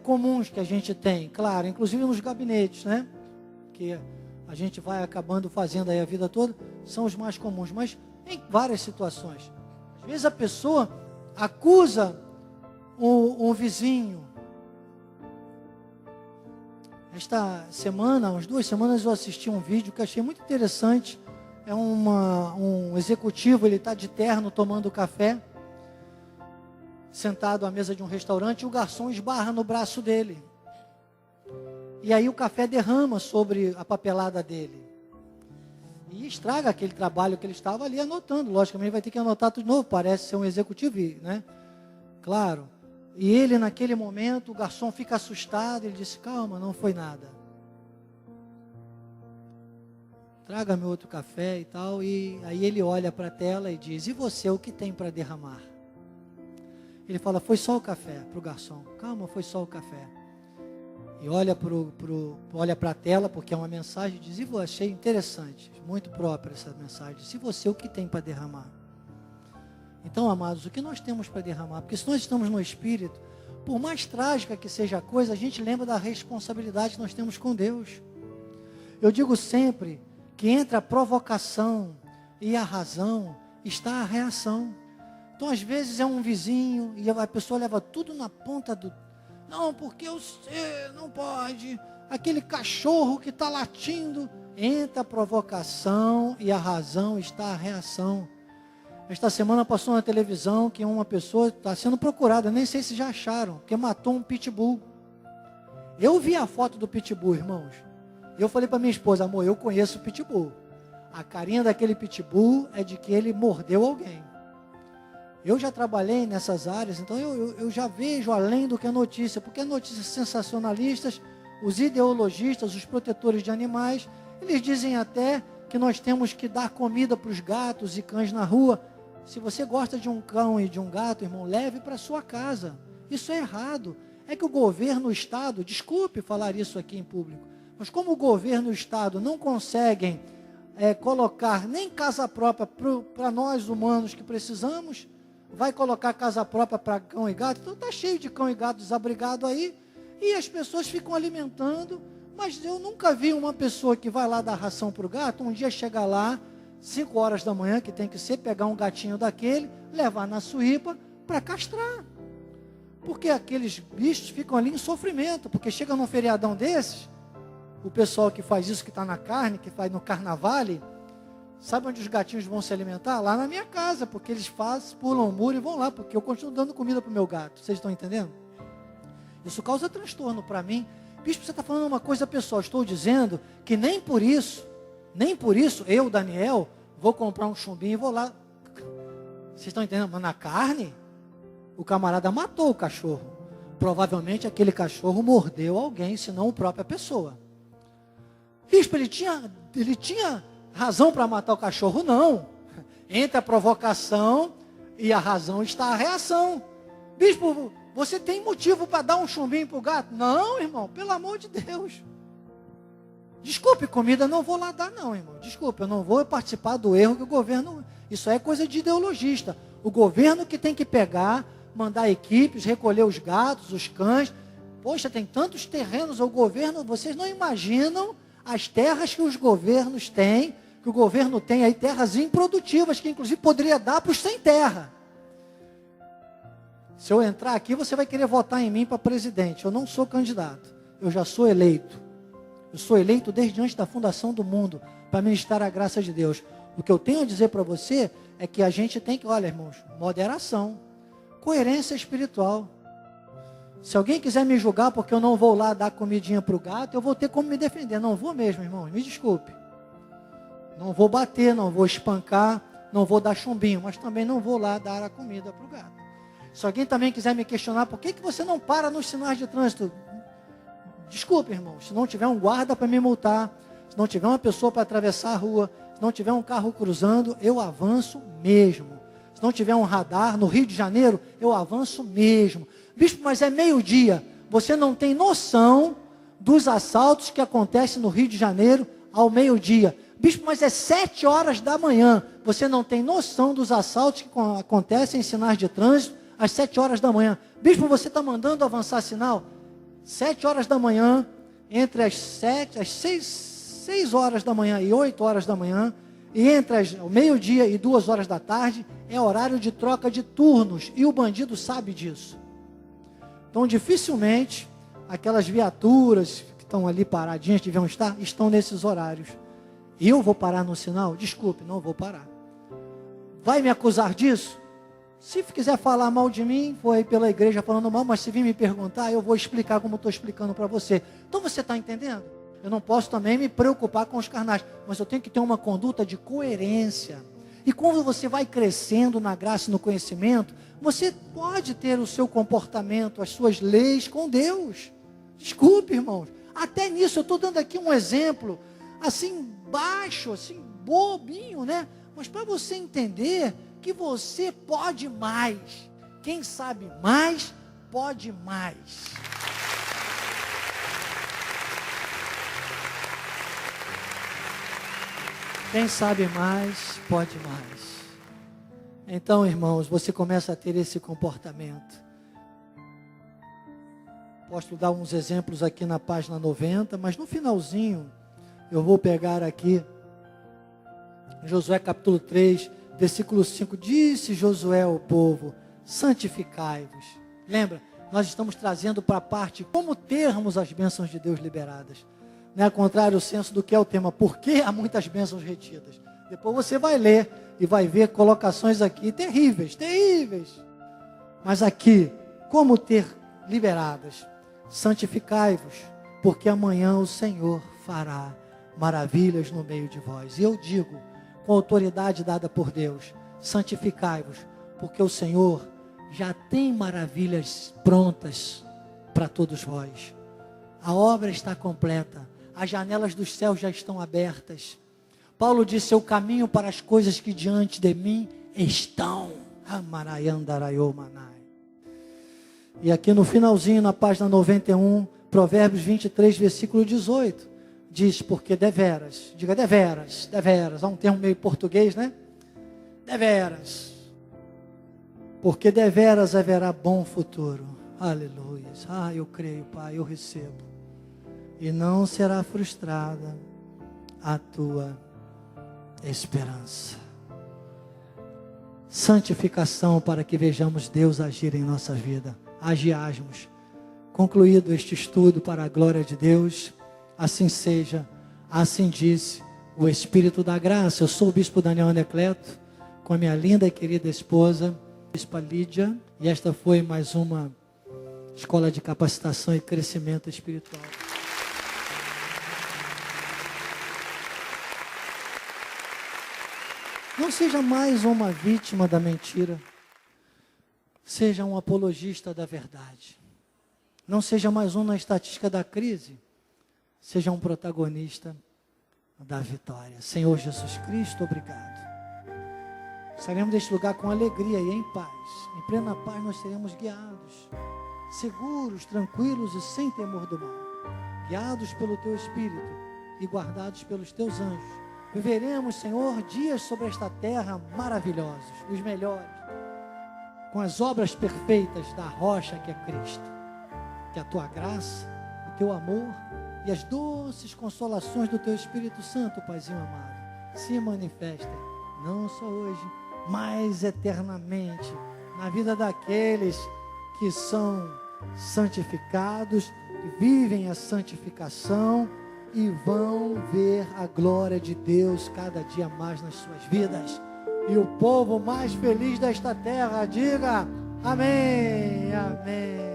comuns que a gente tem, claro, inclusive nos gabinetes, que a gente vai acabando fazendo aí a vida toda, são os mais comuns, mas em várias situações. Às vezes a pessoa acusa um vizinho. Esta semana, umas 2 semanas, eu assisti um vídeo que achei muito interessante. É um executivo, ele está de terno tomando café, sentado à mesa de um restaurante, e o garçom esbarra no braço dele. E aí o café derrama sobre a papelada dele. E estraga aquele trabalho que ele estava ali anotando. Logicamente, ele vai ter que anotar tudo de novo. Parece ser um executivo, Claro. E ele, naquele momento, o garçom fica assustado. Ele disse, calma, não foi nada. Traga-me outro café e tal. E aí ele olha para a tela e diz, e você, o que tem para derramar? Ele fala, foi só o café, para o garçom. Calma, foi só o café. E olha para a tela, porque é uma mensagem, diz, e eu achei interessante, muito própria essa mensagem. Diz, e você, o que tem para derramar? Então, amados, o que nós temos para derramar? Porque se nós estamos no Espírito, por mais trágica que seja a coisa, a gente lembra da responsabilidade que nós temos com Deus. Eu digo sempre que entre a provocação e a razão, está a reação. Então, às vezes, é um vizinho e a pessoa leva tudo na ponta do... Não, porque você não pode. Aquele cachorro que está latindo. Entra a provocação e a razão está a reação. Esta semana passou na televisão que uma pessoa está sendo procurada, nem sei se já acharam, que matou um pitbull. Eu vi a foto do pitbull, irmãos. Eu falei para minha esposa, amor, eu conheço o pitbull. A carinha daquele pitbull é de que ele mordeu alguém. Eu já trabalhei nessas áreas, então eu já vejo além do que a notícia, porque notícias sensacionalistas, os ideologistas, os protetores de animais, eles dizem até que nós temos que dar comida para os gatos e cães na rua. Se você gosta de um cão e de um gato, irmão, leve para sua casa. Isso é errado. É que o governo, o Estado, desculpe falar isso aqui em público, mas como o governo e o Estado não conseguem colocar nem casa própria para nós humanos que precisamos, vai colocar casa própria para cão e gato, então está cheio de cão e gato desabrigado aí, e as pessoas ficam alimentando, mas eu nunca vi uma pessoa que vai lá dar ração para o gato, um dia chegar lá, 5 horas da manhã, que tem que ser, pegar um gatinho daquele, levar na suípa para castrar. Porque aqueles bichos ficam ali em sofrimento, porque chega num feriadão desses, o pessoal que faz isso, que está na carne, que faz no carnavale, sabe onde os gatinhos vão se alimentar? Lá na minha casa, porque eles pulam o muro e vão lá, porque eu continuo dando comida para o meu gato. Vocês estão entendendo? Isso causa transtorno para mim. Bispo, você está falando uma coisa pessoal. Estou dizendo que nem por isso, eu, Daniel, vou comprar um chumbinho e vou lá. Vocês estão entendendo? Mas na carne, o camarada matou o cachorro. Provavelmente aquele cachorro mordeu alguém, senão a própria pessoa. Bispo, ele tinha razão para matar o cachorro? Não. Entre a provocação e a razão está a reação. Bispo, você tem motivo para dar um chumbinho para o gato? Não, irmão, pelo amor de Deus. Desculpe, comida, não vou lá dar não, irmão. Desculpe, eu não vou participar do erro que o governo... Isso é coisa de ideologista. O governo que tem que pegar, mandar equipes, recolher os gatos, os cães. Poxa, tem tantos terrenos, o governo... Vocês não imaginam as terras que os governos têm, que o governo tem aí, terras improdutivas, que inclusive poderia dar para os sem terra. Se eu entrar aqui, você vai querer votar em mim para presidente. Eu não sou candidato, eu já sou eleito. Eu sou eleito desde antes da fundação do mundo, para ministrar a graça de Deus. O que eu tenho a dizer para você é que a gente tem que, olha, irmãos, moderação, coerência espiritual. Se alguém quiser me julgar porque eu não vou lá dar comidinha para o gato, eu vou ter como me defender. Não vou mesmo, irmão, me desculpe. Não vou bater, não vou espancar, não vou dar chumbinho, mas também não vou lá dar a comida para o gato. Se alguém também quiser me questionar, por que você não para nos sinais de trânsito? Desculpe, irmão, se não tiver um guarda para me multar, se não tiver uma pessoa para atravessar a rua, se não tiver um carro cruzando, eu avanço mesmo. Se não tiver um radar no Rio de Janeiro, eu avanço mesmo. Bispo, mas é meio-dia. Você não tem noção dos assaltos que acontecem no Rio de Janeiro ao meio-dia. Bispo, mas é 7 horas da manhã. Você não tem noção dos assaltos que acontecem em sinais de trânsito às 7 horas da manhã. Bispo, você está mandando avançar sinal? 7 horas da manhã, entre as 6 horas da manhã e 8 horas da manhã, e entre o meio-dia e 2 horas da tarde, é horário de troca de turnos, e o bandido sabe disso. Então, dificilmente, aquelas viaturas que estão ali paradinhas, deviam estar, estão nesses horários. E eu vou parar no sinal? Desculpe, não vou parar. Vai me acusar disso? Se quiser falar mal de mim, foi pela igreja falando mal, mas se vir me perguntar, eu vou explicar como estou explicando para você. Então você está entendendo? Eu não posso também me preocupar com os carnais, mas eu tenho que ter uma conduta de coerência. E quando você vai crescendo na graça e no conhecimento, você pode ter o seu comportamento, as suas leis com Deus. Desculpe, irmãos. Até nisso, eu estou dando aqui um exemplo, assim, baixo, assim, bobinho, né? Mas para você entender que você pode mais. Quem sabe mais, pode mais. Quem sabe mais, pode mais. Então, irmãos, você começa a ter esse comportamento. Posso dar uns exemplos aqui na página 90, mas no finalzinho, eu vou pegar aqui, Josué capítulo 3, Versículo 5, disse Josué ao povo, santificai-vos. Lembra, nós estamos trazendo para a parte como termos as bênçãos de Deus liberadas. Não é ao contrário o senso do que é o tema, por que há muitas bênçãos retidas. Depois você vai ler e vai ver colocações aqui terríveis, terríveis. Mas aqui, como ter liberadas? Santificai-vos, porque amanhã o Senhor fará maravilhas no meio de vós. E eu digo, com autoridade dada por Deus, santificai-vos, porque o Senhor já tem maravilhas prontas para todos vós. A obra está completa, as janelas dos céus já estão abertas. Paulo disse, eu caminho para as coisas que diante de mim estão. E aqui no finalzinho, na página 91, Provérbios 23, versículo 18, diz, porque deveras, diga deveras, deveras, há um termo meio português, né? Deveras, porque deveras haverá bom futuro, aleluia, eu creio, Pai, eu recebo, e não será frustrada a tua esperança. Santificação para que vejamos Deus agir em nossa vida, agiasmos. Concluído este estudo para a glória de Deus, assim seja, assim disse o Espírito da Graça. Eu sou o Bispo Daniel Anacleto, com a minha linda e querida esposa, Bispa Lídia, e esta foi mais uma escola de capacitação e crescimento espiritual. Não seja mais uma vítima da mentira, seja um apologista da verdade. Não seja mais um na estatística da crise, seja um protagonista da vitória. Senhor Jesus Cristo, obrigado. Sairemos deste lugar com alegria e em paz. Em plena paz nós seremos guiados, seguros, tranquilos e sem temor do mal. Guiados pelo Teu Espírito e guardados pelos Teus anjos. Viveremos, Senhor, dias sobre esta terra maravilhosos, os melhores, com as obras perfeitas da rocha que é Cristo. Que a Tua graça, o Teu amor e as doces consolações do Teu Espírito Santo, Paizinho amado, se manifestem, não só hoje, mas eternamente, na vida daqueles que são santificados, que vivem a santificação e vão ver a glória de Deus cada dia mais nas suas vidas. E o povo mais feliz desta terra, diga amém, amém.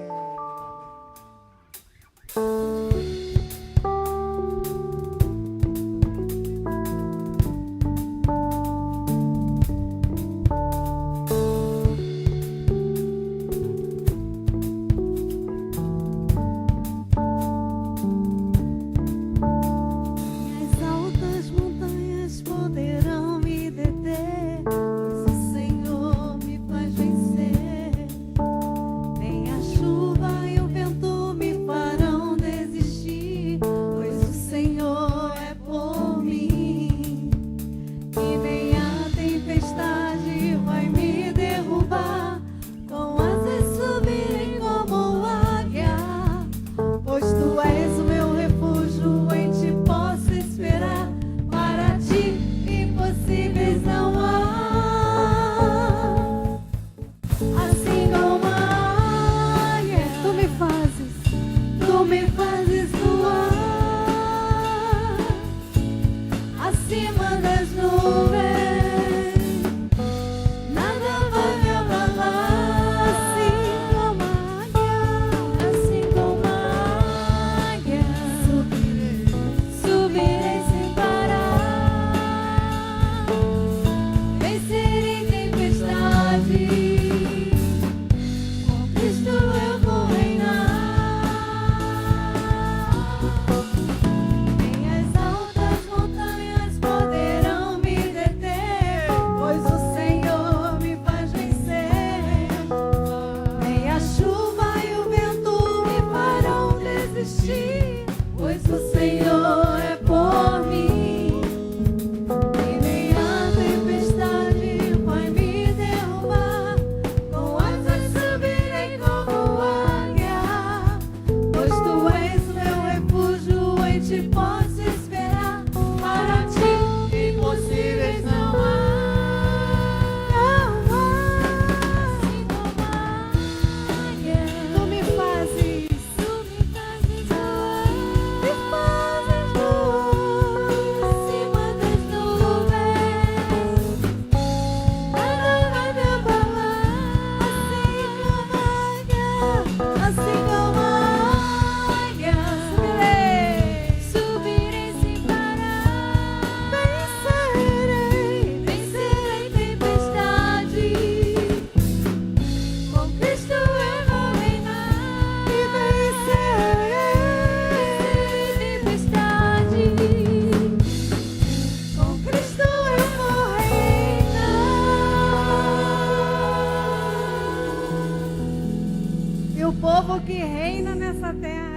Chuva e o vento me farão desistir. povo que reina nessa terra.